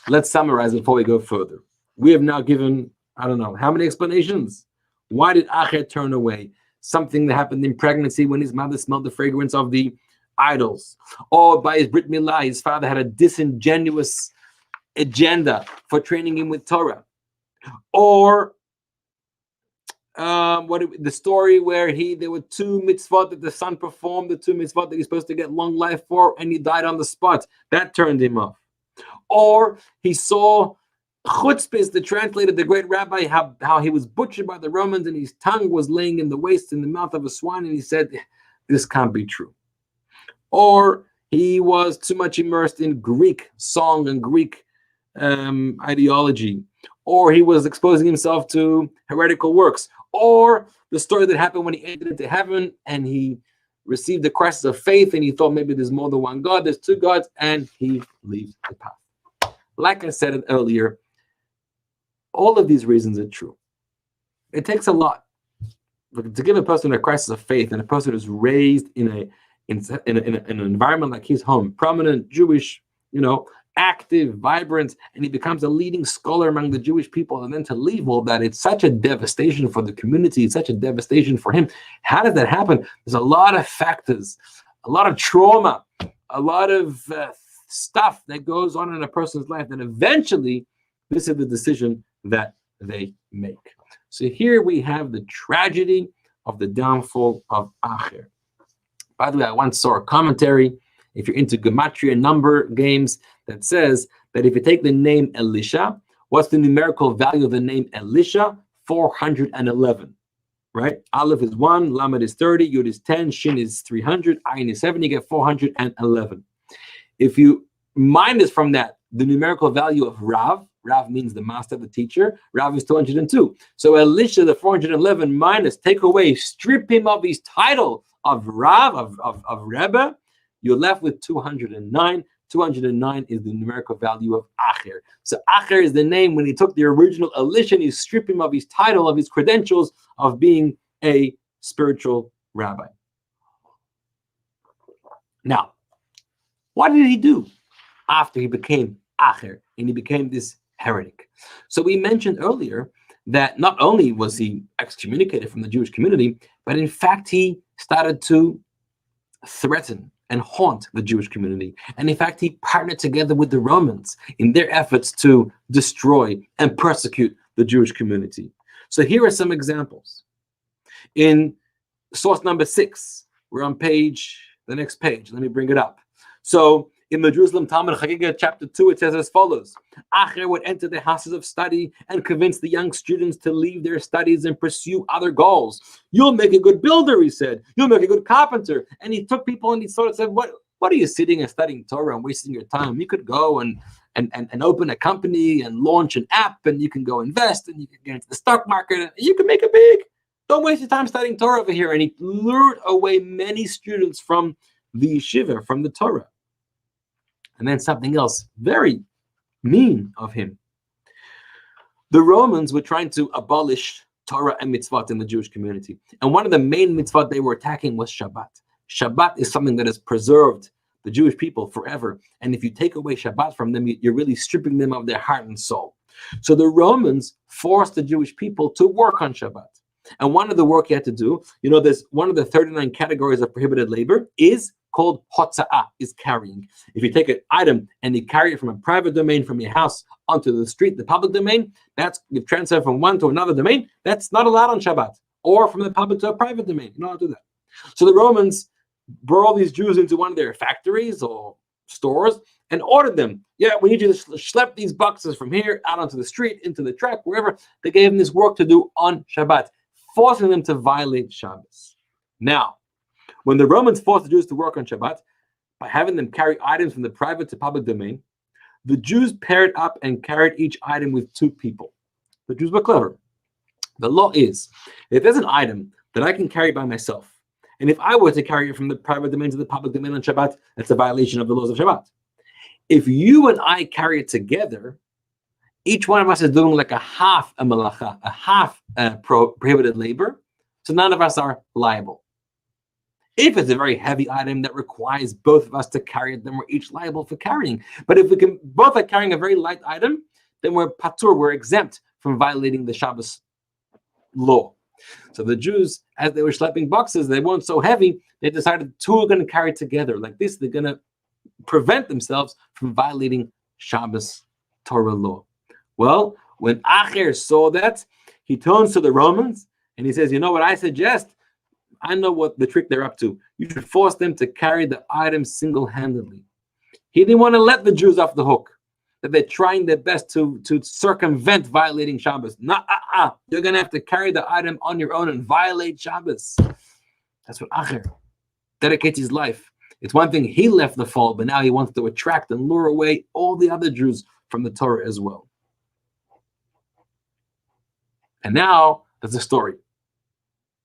let's summarize before we go further. We have now given, I don't know, how many explanations? Why did Acher turn away? Something that happened in pregnancy when his mother smelled the fragrance of the idols. Or by his Brit Milah, his father had a disingenuous agenda for training him with Torah. Or the story where there were 2 mitzvot that the son performed, the 2 mitzvot that he's supposed to get long life for, and he died on the spot. That turned him off. Or he saw Chutzpis, the translated, the great rabbi, how he was butchered by the Romans and his tongue was laying in the waste in the mouth of a swine, and he said, this can't be true. Or he was too much immersed in Greek song and Greek ideology. Or he was exposing himself to heretical works. Or the story that happened when he entered into heaven and he received the crisis of faith and he thought maybe there's more than one God, there's 2 gods, and he leaves the path. Like I said earlier, all of these reasons are true. It takes a lot to give a person a crisis of faith, and a person who's raised in an environment like his home, prominent Jewish, active, vibrant, and he becomes a leading scholar among the Jewish people, and then to leave all that, it's such a devastation for the community, it's such a devastation for him. How does that happen? There's a lot of factors, a lot of trauma, a lot of stuff that goes on in a person's life, and eventually this is the decision that they make. So here we have the tragedy of the downfall of Acher. By the way, I once saw a commentary, if you're into gematria number games, that says that if you take the name Elisha, what's the numerical value of the name Elisha? 411, right? Aleph is 1, Lamed is 30, Yud is 10, Shin is 300, Ayin is 7, you get 411. If you minus from that the numerical value of Rav means the master, the teacher, Rav is 202. So Elisha, the 411 minus, take away, strip him of his title of Rav, of Rebbe, you're left with 209. 209 is the numerical value of Acher. So Acher is the name. When he took the original Elisha and he stripped him of his title, of his credentials of being a spiritual rabbi. Now, what did he do after he became Acher and he became this heretic? So we mentioned earlier that not only was he excommunicated from the Jewish community, but in fact he started to threaten and haunt the Jewish community. And in fact, he partnered together with the Romans in their efforts to destroy and persecute the Jewish community. So here are some examples. In source number 6, we're on the next page. Let me bring it up. So in the Jerusalem Talmud Chagiga, chapter 2, it says as follows: Acher would enter the houses of study and convince the young students to leave their studies and pursue other goals. You'll make a good builder, he said. You'll make a good carpenter. And he took people and he sort of said, what are you sitting and studying Torah and wasting your time? You could go and open a company and launch an app, and you can go invest, and you can get into the stock market, and you can make it big. Don't waste your time studying Torah over here. And he lured away many students from the yeshiva, from the Torah. And then something else very mean of him. The Romans were trying to abolish Torah and mitzvot in the Jewish community. And one of the main mitzvot they were attacking was Shabbat. Shabbat is something that has preserved the Jewish people forever. And if you take away Shabbat from them, you're really stripping them of their heart and soul. So the Romans forced the Jewish people to work on Shabbat. And one of the work you had to do, there's one of the 39 categories of prohibited labor is called hotza'ah, is carrying. If you take an item and you carry it from a private domain from your house onto the street, the public domain, you've transferred from one to another domain, that's not allowed on Shabbat. Or from the public to a private domain, you don't have to do that. So the Romans brought all these Jews into one of their factories or stores and ordered them, we need you to schlep these boxes from here out onto the street, into the truck, wherever. They gave them this work to do on Shabbat, forcing them to violate Shabbos. Now, when the Romans forced the Jews to work on Shabbat by having them carry items from the private to public domain, the Jews paired up and carried each item with 2 people. The Jews were clever. The law is, if there's an item that I can carry by myself, and if I were to carry it from the private domain to the public domain on Shabbat, that's a violation of the laws of Shabbat. If you and I carry it together, each one of us is doing like a half a malacha, a half prohibited labor, so none of us are liable. If it's a very heavy item that requires both of us to carry it, then we're each liable for carrying. But if we can both are carrying a very light item, then we're patur, we're exempt from violating the Shabbos law. So the Jews, as they were schlepping boxes, they weren't so heavy, they decided 2 are going to carry together. Like this, they're going to prevent themselves from violating Shabbos Torah law. Well, when Acher saw that, he turns to the Romans and he says, you know what I suggest? I know what the trick they're up to. You should force them to carry the item single-handedly. He didn't want to let the Jews off the hook, that they're trying their best to circumvent violating Shabbos. You're going to have to carry the item on your own and violate Shabbos. That's what Acher dedicates his life. It's one thing he left the fold, but now he wants to attract and lure away all the other Jews from the Torah as well. And now, there's a story.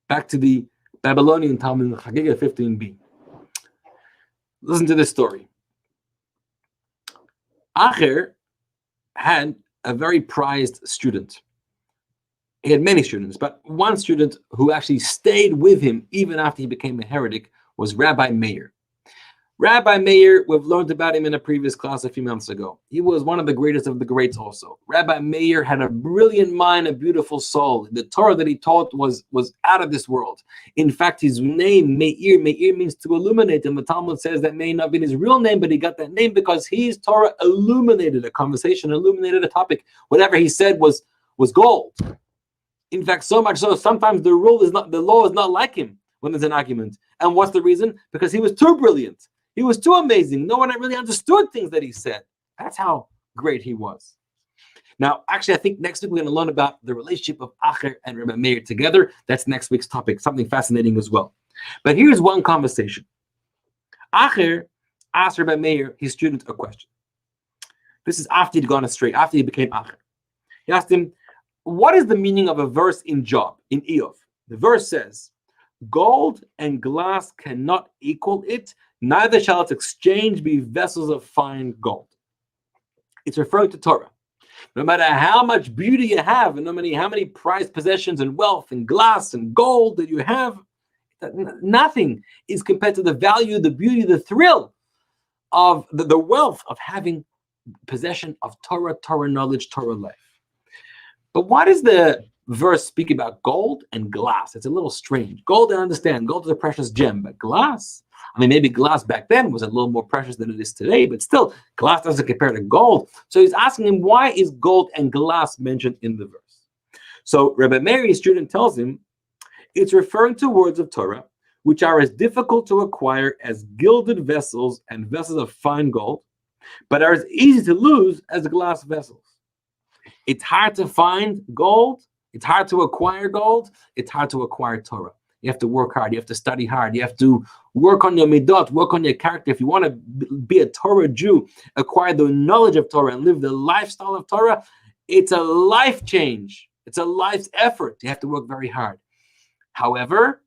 Back to the Babylonian Talmud, Chagiga 15b. Listen to this story. Acher had a very prized student. He had many students, but one student who actually stayed with him even after he became a heretic was Rabbi Meir. Rabbi Meir, we've learned about him in a previous class a few months ago. He was one of the greatest of the greats also. Rabbi Meir had a brilliant mind, a beautiful soul. The Torah that he taught was out of this world. In fact, his name, Meir means to illuminate. And the Talmud says that may not be his real name, but he got that name because his Torah illuminated a conversation, illuminated a topic. Whatever he said was gold. In fact, so much so, sometimes the law is not like him when there's an argument. And what's the reason? Because he was too brilliant. He was too amazing. No one really understood things that he said. That's how great he was. Now, actually, I think next week we're going to learn about the relationship of Acher and Rabbi Meir together. That's next week's topic, something fascinating as well. But here's one conversation. Acher asked Rabbi Meir, his student, a question. This is after he'd gone astray, after he became Acher. He asked him, what is the meaning of a verse in Job, in Eov? The verse says, gold and glass cannot equal it, neither shall its exchange be vessels of fine gold. It's referring to Torah. No matter how much beauty you have, and no matter how many prized possessions and wealth and glass and gold that you have, nothing is compared to the value, the beauty, the thrill of the wealth of having possession of Torah, Torah knowledge, Torah life. But why does the verse speak about gold and glass? It's a little strange. Gold, I understand. Gold is a precious gem, but glass? I mean, maybe glass back then was a little more precious than it is today, but still, glass doesn't compare to gold. So he's asking him, why is gold and glass mentioned in the verse? So Rabbi Meir, his student, tells him, it's referring to words of Torah, which are as difficult to acquire as gilded vessels and vessels of fine gold, but are as easy to lose as glass vessels. It's hard to find gold. It's hard to acquire gold. It's hard to acquire Torah. You have to work hard. You have to study hard. You have to work on your midot, work on your character. If you want to be a Torah Jew, acquire the knowledge of Torah and live the lifestyle of Torah, it's a life change. It's a life's effort. You have to work very hard. However,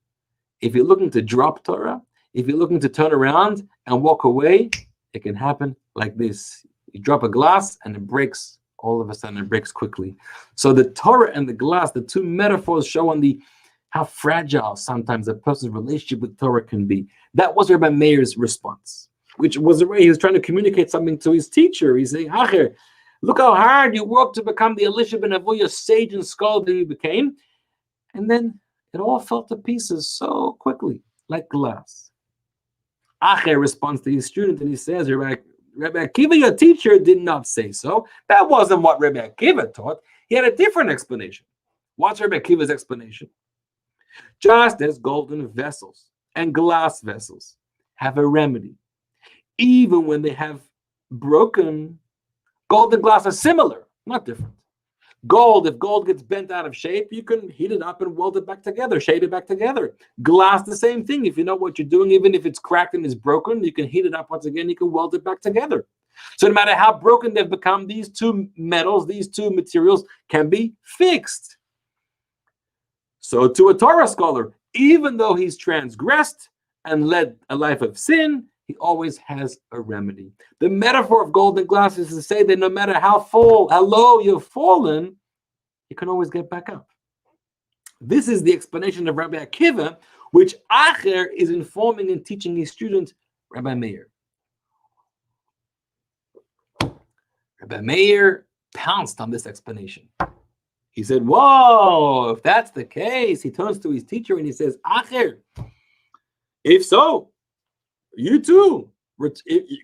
if you're looking to drop Torah, if you're looking to turn around and walk away, it can happen like this. You drop a glass and it breaks. All of a sudden, it breaks quickly. So the Torah and the glass, the two metaphors show on how fragile sometimes a person's relationship with Torah can be. That was Rabbi Meir's response, which was the way he was trying to communicate something to his teacher. He's saying, Acher, look how hard you worked to become the Elisha ben Avuya sage and scholar that you became. And then it all fell to pieces so quickly, like glass. Acher responds to his student and he says, Rabbi Akiva, your teacher, did not say so. That wasn't what Rabbi Akiva taught. He had a different explanation. What's Rabbi Akiva's explanation? Just as golden vessels and glass vessels have a remedy, even when they have broken, gold and glass are similar, not different. Gold, if gold gets bent out of shape, you can heat it up and weld it back together, shape it back together. Glass, the same thing. If you know what you're doing, even if it's cracked and it's broken, you can heat it up once again, you can weld it back together. So no matter how broken they've become, these two metals, these two materials can be fixed. So to a Torah scholar, even though he's transgressed and led a life of sin, he always has a remedy. The metaphor of golden glass is to say that no matter how low you've fallen, you can always get back up. This is the explanation of Rabbi Akiva, which Acher is informing and teaching his student, Rabbi Meir. Rabbi Meir pounced on this explanation. He said, whoa, if that's the case, he turns to his teacher and he says, Acher, if so, you too,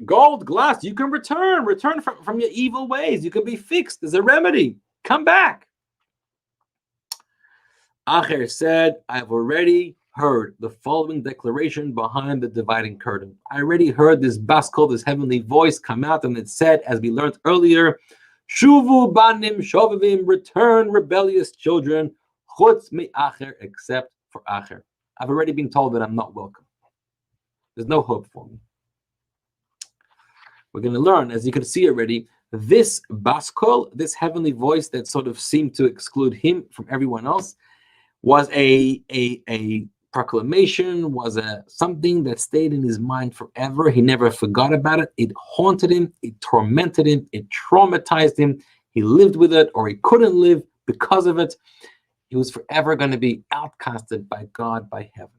gold, glass, you can return from your evil ways. You can be fixed. There's a remedy. Come back. Acher said, I've already heard the following declaration behind the dividing curtain. I already heard this baskol, this heavenly voice come out, and it said, as we learned earlier, Shuvu banim shovavim, return rebellious children, chutz mi Acher, except for Acher. I've already been told that I'm not welcome. There's no hope for me. We're going to learn, as you can see already, this baskol, this heavenly voice that sort of seemed to exclude him from everyone else, was a proclamation, was something that stayed in his mind forever. He never forgot about it. It haunted him. It tormented him. It traumatized him. He lived with it, or he couldn't live because of it. He was forever going to be outcasted by God, by heaven.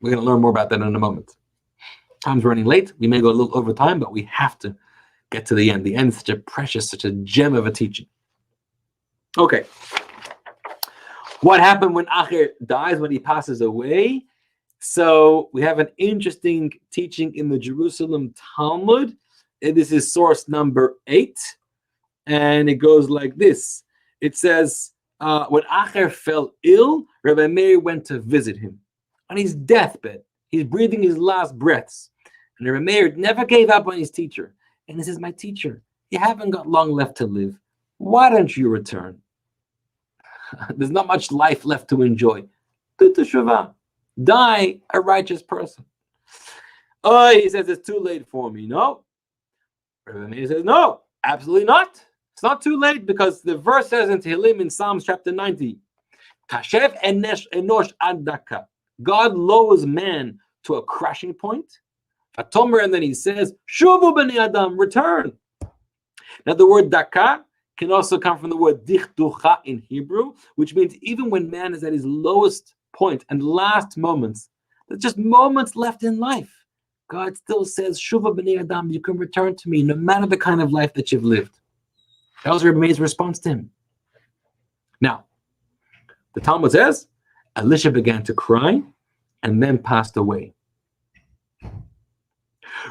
We're going to learn more about that in a moment. Time's running late. We may go a little over time, but we have to get to the end. The end is such a precious, such a gem of a teaching. Okay. What happened when Acher dies, when he passes away? So we have an interesting teaching in the Jerusalem Talmud. And this is source number 8. And it goes like this. It says, when Acher fell ill, Rabbi Meir went to visit him. On his deathbed, he's breathing his last breaths. And Rabbi Meir never gave up on his teacher. And he says, my teacher, you haven't got long left to live. Why don't you return? There's not much life left to enjoy. Do teshuvah. Die a righteous person. Oh, he says, it's too late for me. No. Rabbi Meir says, no, absolutely not. It's not too late, because the verse says in Tehillim in Psalms chapter 90, Kashev enosh ad daka. God lowers man to a crashing point. And then he says, Shuvu b'nei Adam, return. Now the word daka can also come from the word dichducha in Hebrew, which means even when man is at his lowest point and last moments, there's just moments left in life, God still says, Shuvu b'nei Adam, you can return to me no matter the kind of life that you've lived. That was Rabbi Meir's response to him. Now, the Talmud says, Elisha began to cry and then passed away.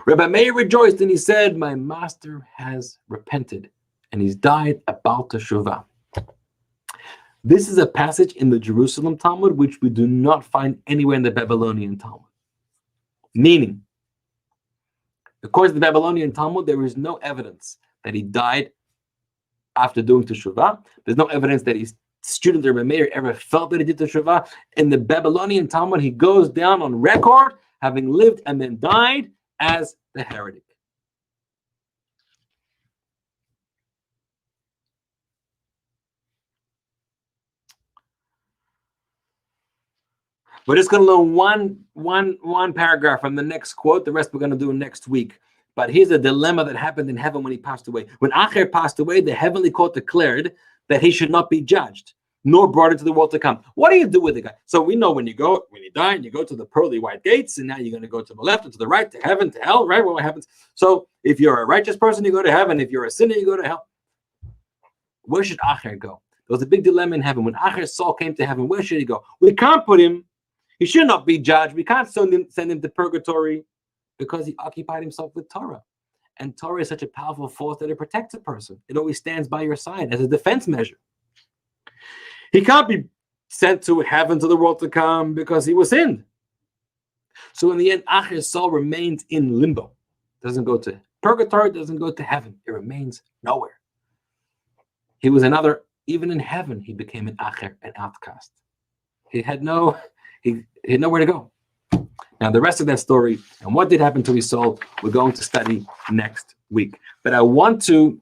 Rabbi Meir rejoiced and he said, my master has repented and he's died about teshuvah. This is a passage in the Jerusalem Talmud which we do not find anywhere in the Babylonian Talmud. Meaning, according to the Babylonian Talmud, there is no evidence that he died after doing teshuvah. There's no evidence that his student Rabbi Meir ever felt that he did teshuvah. In the Babylonian Talmud, he goes down on record having lived and then died as the heretic. We're just going to learn one paragraph from the next quote. The rest we're going to do next week. But here's a dilemma that happened in heaven when he passed away. When Acher passed away, the heavenly court declared that he should not be judged, nor brought into the world to come. What do you do with the guy? So we know when you die, and you go to the pearly white gates, and now you're going to go to the left and to the right, to heaven, to hell, right? What happens? So if you're a righteous person, you go to heaven. If you're a sinner, you go to hell. Where should Acher go? There was a big dilemma in heaven. When Acher's soul came to heaven, where should he go? We can't put him. He should not be judged. We can't send him to purgatory because he occupied himself with Torah. And Torah is such a powerful force that it protects a person. It always stands by your side as a defense measure. He can't be sent to heaven, to the world to come, because he was sinned. So in the end, Acher's soul remains in limbo. Doesn't go to purgatory, doesn't go to heaven. It remains nowhere. He was even in heaven, he became an Acher, an outcast. He had nowhere to go. Now, the rest of that story and what did happen to his soul, we're going to study next week. But I want to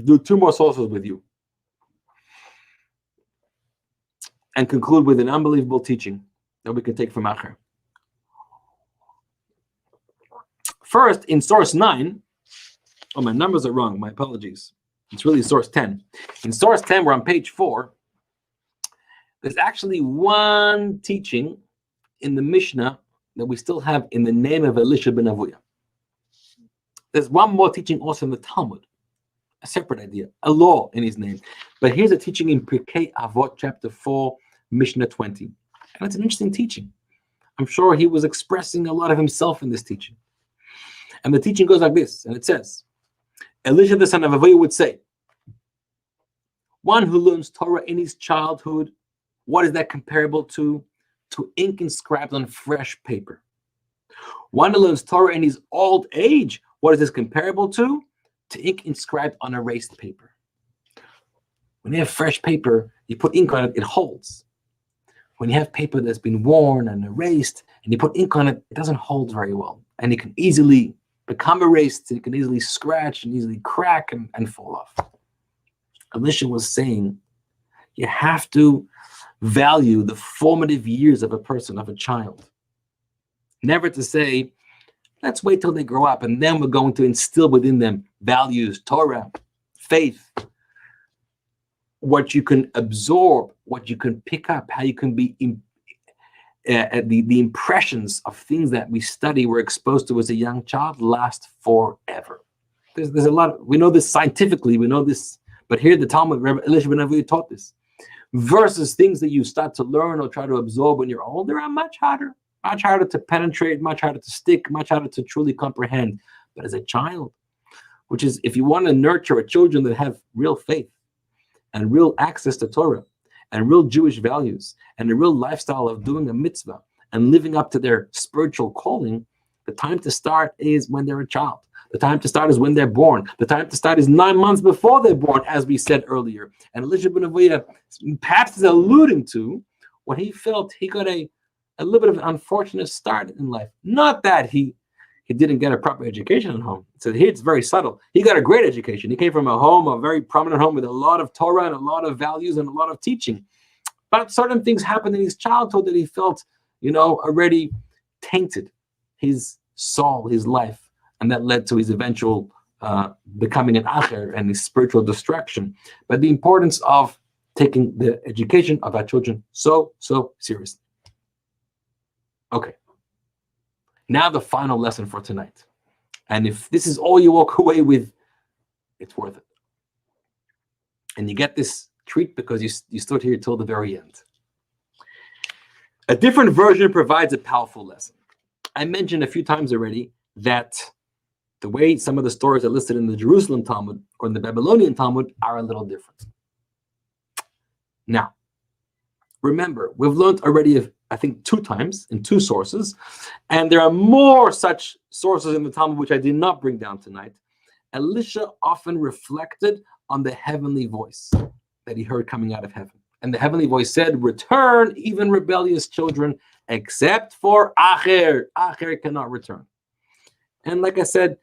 do two more sources with you and conclude with an unbelievable teaching that we can take from Acher. First, in source 9, oh, my numbers are wrong, my apologies. It's really source 10. In source 10, we're on page 4. There's actually one teaching in the Mishnah that we still have in the name of Elisha ben Avuya. There's one more teaching also in the Talmud, a separate idea, a law in his name. But here's a teaching in Pirkei Avot, chapter 4, Mishnah 20. And it's an interesting teaching. I'm sure he was expressing a lot of himself in this teaching. And the teaching goes like this, and it says, Elisha the son of Avuya would say, one who learns Torah in his childhood, what is that comparable to? To ink inscribed on fresh paper. One who learns Torah in his old age, what is this comparable to? To ink inscribed on erased paper. When you have fresh paper, you put ink on it, it holds. When you have paper that's been worn and erased, and you put ink on it, it doesn't hold very well. And it can easily become erased, it can easily scratch and easily crack and fall off. Elisha was saying, you have to value the formative years of a person, of a child. Never to say, let's wait till they grow up and then we're going to instill within them values, Torah, faith, what you can absorb, what you can pick up, how you can be the impressions of things that we study, we're exposed to as a young child, last forever. There's a lot we know this scientifically, we know this, but here the Talmud, Elisha ben Avuya taught this. Versus things that you start to learn or try to absorb when you're older are much harder to penetrate, much harder to stick, much harder to truly comprehend. But as a child, which is, if you want to nurture children that have real faith and real access to Torah and real Jewish values and a real lifestyle of doing a mitzvah and living up to their spiritual calling, the time to start is when they're a child. The time to start is when they're born. The time to start is 9 months before they're born, as we said earlier. And Elisha ben Avuya perhaps is alluding to when he felt he got a little bit of an unfortunate start in life. Not that he didn't get a proper education at home. So here it's very subtle. He got a great education. He came from a very prominent home with a lot of Torah and a lot of values and a lot of teaching. But certain things happened in his childhood that he felt, already tainted his soul, his life. And that led to his eventual becoming an acher and his spiritual destruction. But the importance of taking the education of our children so seriously. Okay. Now the final lesson for tonight. And if this is all you walk away with, it's worth it. And you get this treat because you stood here till the very end. A different version provides a powerful lesson. I mentioned a few times already that the way some of the stories are listed in the Jerusalem Talmud or in the Babylonian Talmud are a little different. Now, remember, we've learned already, I think, 2 times in 2 sources, and there are more such sources in the Talmud which I did not bring down tonight. Elisha often reflected on the heavenly voice that he heard coming out of heaven. And the heavenly voice said, return even rebellious children, except for Acher. Acher cannot return. And like I said,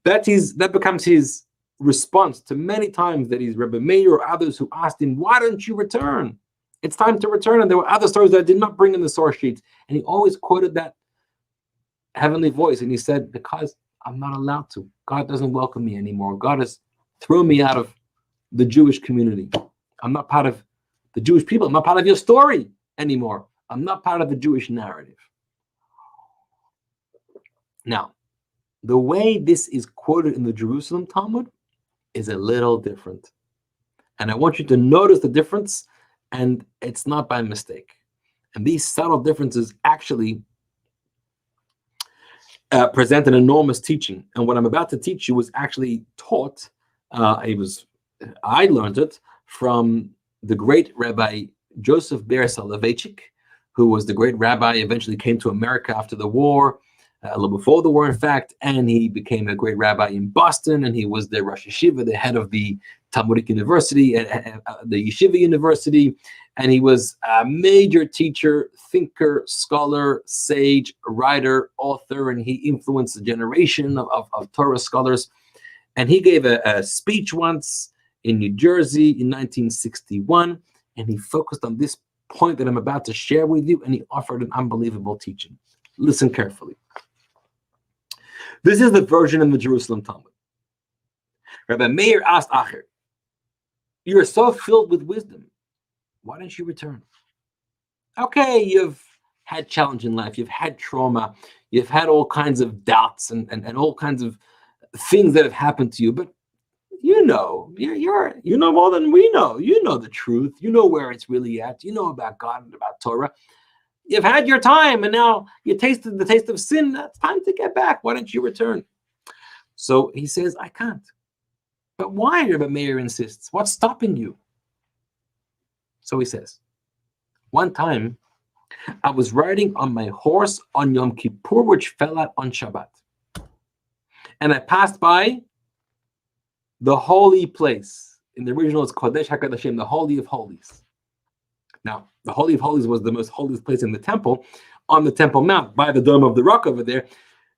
that becomes his response to many times that he's Rebbe Meir or others who asked him, why don't you return? It's time to return. And there were other stories that I did not bring in the source sheets. And he always quoted that heavenly voice. And he said, because I'm not allowed to. God doesn't welcome me anymore. God has thrown me out of the Jewish community. I'm not part of the Jewish people. I'm not part of your story anymore. I'm not part of the Jewish narrative. Now, the way this is quoted in the Jerusalem Talmud is a little different. And I want you to notice the difference, and it's not by mistake. And these subtle differences actually present an enormous teaching. And what I'm about to teach you was actually taught, I learned it from the great Rabbi Joseph Ber Soloveitchik, who was the great rabbi, eventually came to America after the war, a little before the war, in fact, and he became a great rabbi in Boston, and he was the Rosh Yeshiva, the head of the Talmudic University, the Yeshiva University, and he was a major teacher, thinker, scholar, sage, writer, author, and he influenced a generation of Torah scholars. And he gave a speech once in New Jersey in 1961, and he focused on this point that I'm about to share with you, and he offered an unbelievable teaching. Listen carefully. This is the version in the Jerusalem Talmud. Rabbi Meir asked Acher, "You are so filled with wisdom. Why don't you return? Okay, you've had challenge in life. You've had trauma. You've had all kinds of doubts and all kinds of things that have happened to you. But you know more than we know. You know the truth. You know where it's really at. You know about God and about Torah. You've had your time, and now you tasted the taste of sin. It's time to get back. Why don't you return?" So he says, "I can't." "But why?" Rabbi Meir insists. "What's stopping you?" So he says, "One time, I was riding on my horse on Yom Kippur, which fell out on Shabbat. And I passed by the holy place." In the original, it's Kodesh HaKodashim, the Holy of Holies. Now, the Holy of Holies was the most holiest place in the temple, on the Temple Mount, by the Dome of the Rock over there.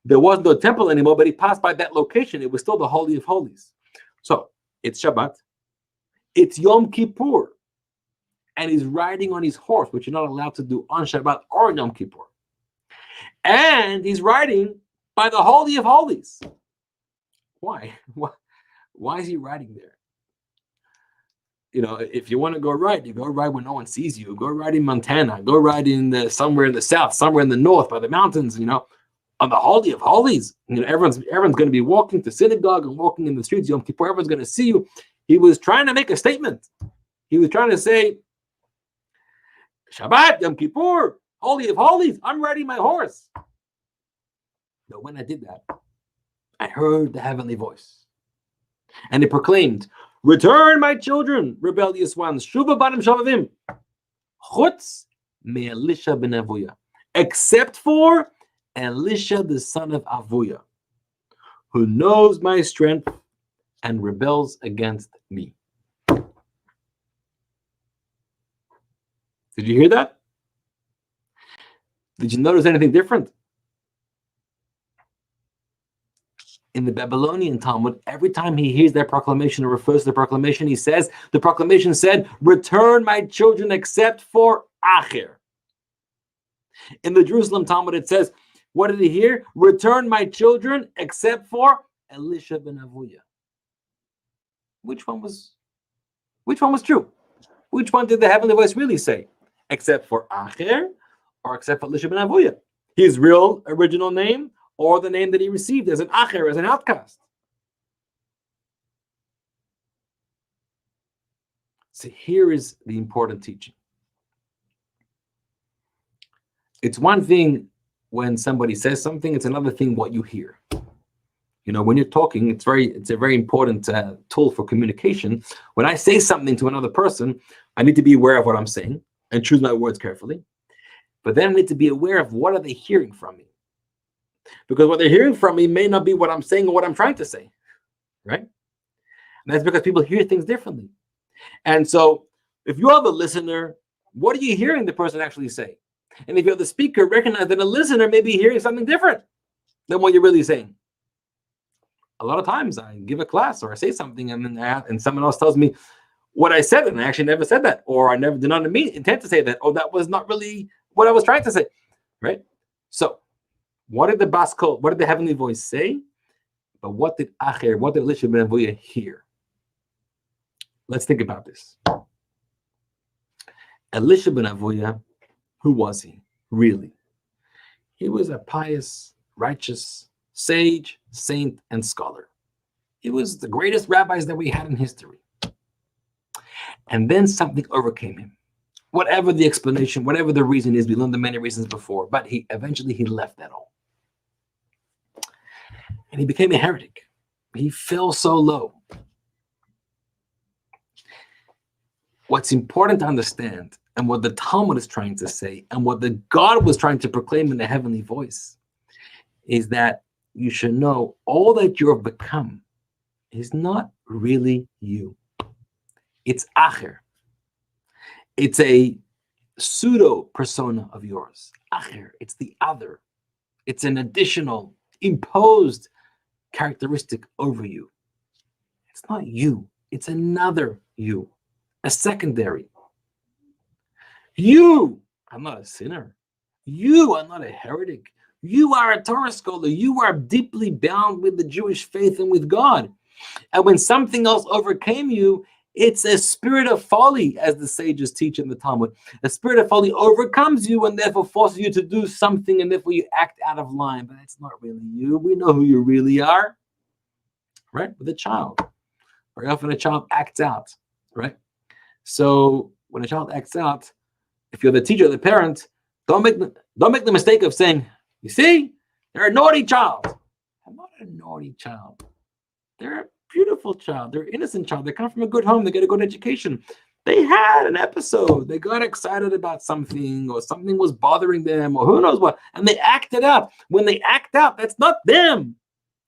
There was no temple anymore, but he passed by that location. It was still the Holy of Holies. So, it's Shabbat. It's Yom Kippur. And he's riding on his horse, which you're not allowed to do on Shabbat or Yom Kippur. And he's riding by the Holy of Holies. Why? Why is he riding there? You know, if you want to go ride, you go ride when no one sees you. Go ride in Montana. Go ride in somewhere in the south, somewhere in the north, by the mountains. You know, on the Holy of Holies. You know, everyone's going to be walking to synagogue and walking in the streets. Yom Kippur, everyone's going to see you. He was trying to make a statement. He was trying to say, Shabbat, Yom Kippur, Holy of Holies. I'm riding my horse. But when I did that, I heard the heavenly voice, and it proclaimed, "Return, my children, rebellious ones, Shuva banim shavavim, chutz me Elisha ben Avuya, except for Elisha the son of Avuya, who knows my strength and rebels against me." Did you hear that? Did you notice anything different? In the Babylonian Talmud, every time he hears that proclamation or refers to the proclamation, he says, the proclamation said, "Return, my children, except for Acher." In the Jerusalem Talmud, it says, what did he hear? "Return, my children, except for Elisha ben Avuya." Which one was true? Which one did the heavenly voice really say? Except for Acher or except for Elisha ben Avuya? His real original name, or the name that he received as an Acher, as an outcast? So here is the important teaching. It's one thing when somebody says something, it's another thing what you hear. You know, when you're talking, it's a very important tool for communication. When I say something to another person, I need to be aware of what I'm saying and choose my words carefully. But then I need to be aware of what are they hearing from me. Because what they're hearing from me may not be what I'm saying or what I'm trying to say, right? And that's because people hear things differently. And so if you're the listener, what are you hearing the person actually say? And if you're the speaker, recognize that a listener may be hearing something different than what you're really saying. A lot of times I give a class or I say something and someone else tells me what I said, and I actually never said that, or I never did not intend to say that, or that was not really what I was trying to say, right? So what did the heavenly voice say? But what did Elisha ben Avuya hear? Let's think about this. Elisha ben Avuya, who was he, really? He was a pious, righteous, sage, saint, and scholar. He was the greatest rabbis that we had in history. And then something overcame him. Whatever the explanation, whatever the reason is, we learned the many reasons before, but eventually he left that all. And he became a heretic. He fell so low. What's important to understand, and what the Talmud is trying to say, and what the God was trying to proclaim in the heavenly voice, is that you should know all that you have become is not really you. It's acher. It's a pseudo persona of yours. Acher. It's the other. It's an additional imposed characteristic over you. It's not you. It's another you, a secondary. You are not a sinner. You are not a heretic. You are a Torah scholar. You are deeply bound with the Jewish faith and with God. And when something else overcame you, it's a spirit of folly, as the sages teach in the Talmud. A spirit of folly overcomes you and therefore forces you to do something, and therefore you act out of line. But it's not really you. We know who you really are, right? With a child. Very often a child acts out, right? So when a child acts out, if you're the teacher or the parent, don't make the mistake of saying, you see, they're a naughty child. I'm not a naughty child. They're a beautiful child. They're an innocent child. They come from a good home. They get a good education. They had an episode. They got excited about something, or something was bothering them, or who knows what, and they acted out. When they act out, that's not them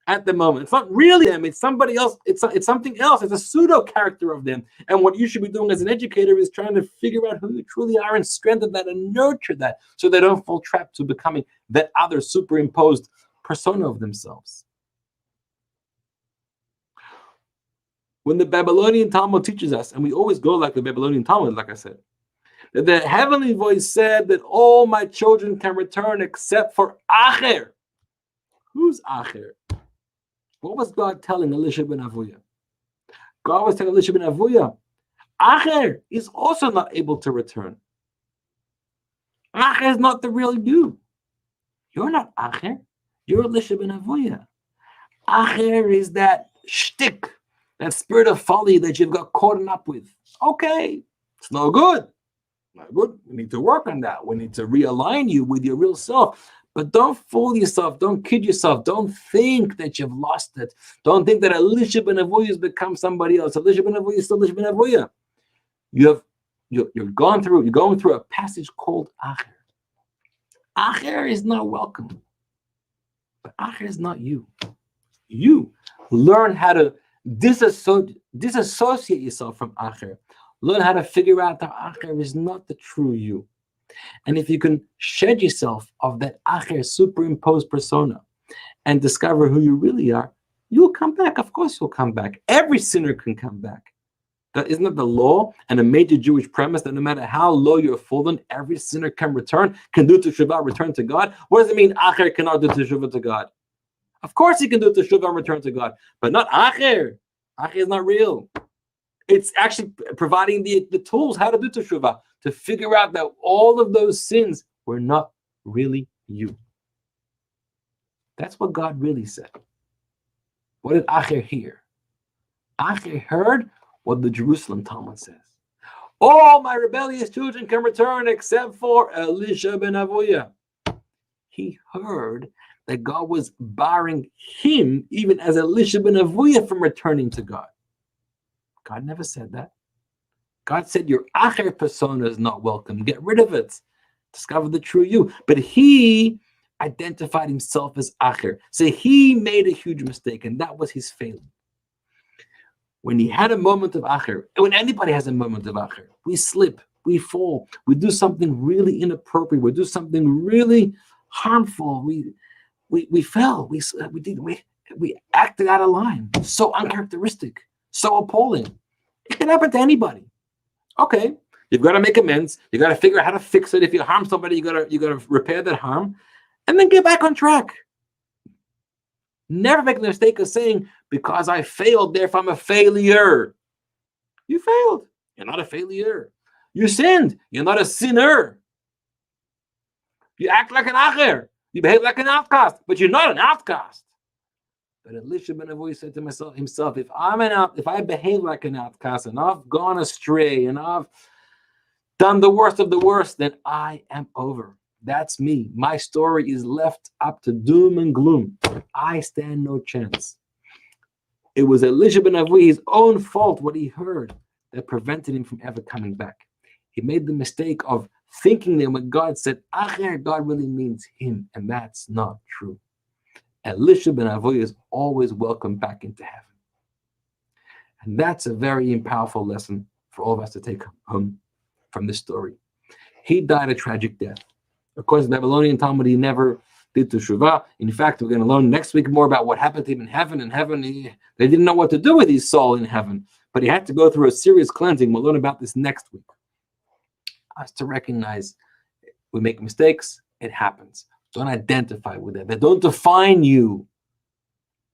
at the moment. It's not really them. It's somebody else. It's something else. It's a pseudo character of them. And what you should be doing as an educator is trying to figure out who you truly are and strengthen that and nurture that, so they don't fall trapped to becoming that other superimposed persona of themselves. When the Babylonian Talmud teaches us, and we always go like the Babylonian Talmud, like I said, that the heavenly voice said that all my children can return except for Acher. Who's Acher? What was God telling Elisha ben Avuya? God was telling Elisha ben Avuya, Acher is also not able to return. Acher is not the real you. You're not Acher. You're Elisha ben Avuya. Acher is that shtick, that spirit of folly that you've got caught up with. Okay, it's no good. Not good. We need to work on that. We need to realign you with your real self. But don't fool yourself. Don't kid yourself. Don't think that you've lost it. Don't think that Elisha ben Avuya has become somebody else. Elisha ben Avuya is still Elisha ben Avuya. You're going through a passage called Acher. Acher is not welcome. But Acher is not you. You learn how to disassociate yourself from Acher. Learn how to figure out that Acher is not the true you. And if you can shed yourself of that Acher superimposed persona and discover who you really are, you'll come back. Of course you'll come back. Every sinner can come back. Isn't that the law and a major Jewish premise that no matter how low you're fallen, every sinner can return, can do teshuvah, return to God? What does it mean Acher cannot do teshuvah to God? Of course he can do teshuvah and return to God, but not Acher. Acher is not real. It's actually providing the tools how to do teshuvah, to figure out that all of those sins were not really you. That's what God really said. What did Acher hear? Acher heard what the Jerusalem Talmud says. All my rebellious children can return except for Elisha ben Avuya. He heard that God was barring him, even as Elisha ben Avuya, from returning to God. God never said that. God said your Acher persona is not welcome. Get rid of it. Discover the true you. But he identified himself as Acher. So he made a huge mistake, and that was his failing. When he had a moment of Acher, when anybody has a moment of Acher, we slip, we fall, we do something really inappropriate, we do something really harmful, we fell, we acted out of line, so uncharacteristic, so appalling. It can happen to anybody. Okay, you've got to make amends. You got to figure out how to fix it. If you harm somebody, you got to repair that harm, and then get back on track. Never make the mistake of saying, because I failed, therefore I'm a failure. You failed. You're not a failure. You sinned. You're not a sinner. You act like an acher. You behave like an outcast, but you're not an outcast. But Elisha ben Avuya said to himself, if I behave like an outcast and I've gone astray and I've done the worst of the worst, then I am over. That's me. My story is left up to doom and gloom. I stand no chance. It was Elisha ben Avuya's own fault, what he heard, that prevented him from ever coming back. He made the mistake of thinking that when God said Acher, God really means him, and that's not true. Elisha ben Avoy is always welcome back into heaven. And that's a very powerful lesson for all of us to take home from this story. He died a tragic death. Of course, the Babylonian Talmud, he never did teshuvah. In fact, we're going to learn next week more about what happened to him in heaven. In heaven, they didn't know what to do with his soul in heaven, but he had to go through a serious cleansing. We'll learn about this next week. Us to recognize we make mistakes, it happens. Don't identify with that. They don't define you.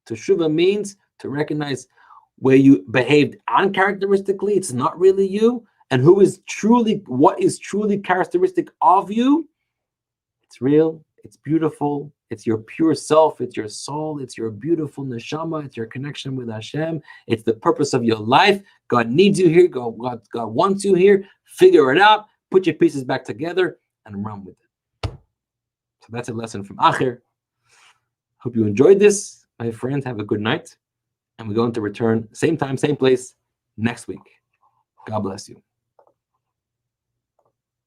Teshuvah means to recognize where you behaved uncharacteristically, it's not really you, and what is truly characteristic of you. It's real, it's beautiful, it's your pure self, it's your soul, it's your beautiful neshama, it's your connection with Hashem, it's the purpose of your life. God needs you here, God wants you here. Figure it out, put your pieces back together, and run with it. So that's a lesson from Acher. Hope you enjoyed this. My friends, have a good night. And we're going to return same time, same place next week. God bless you.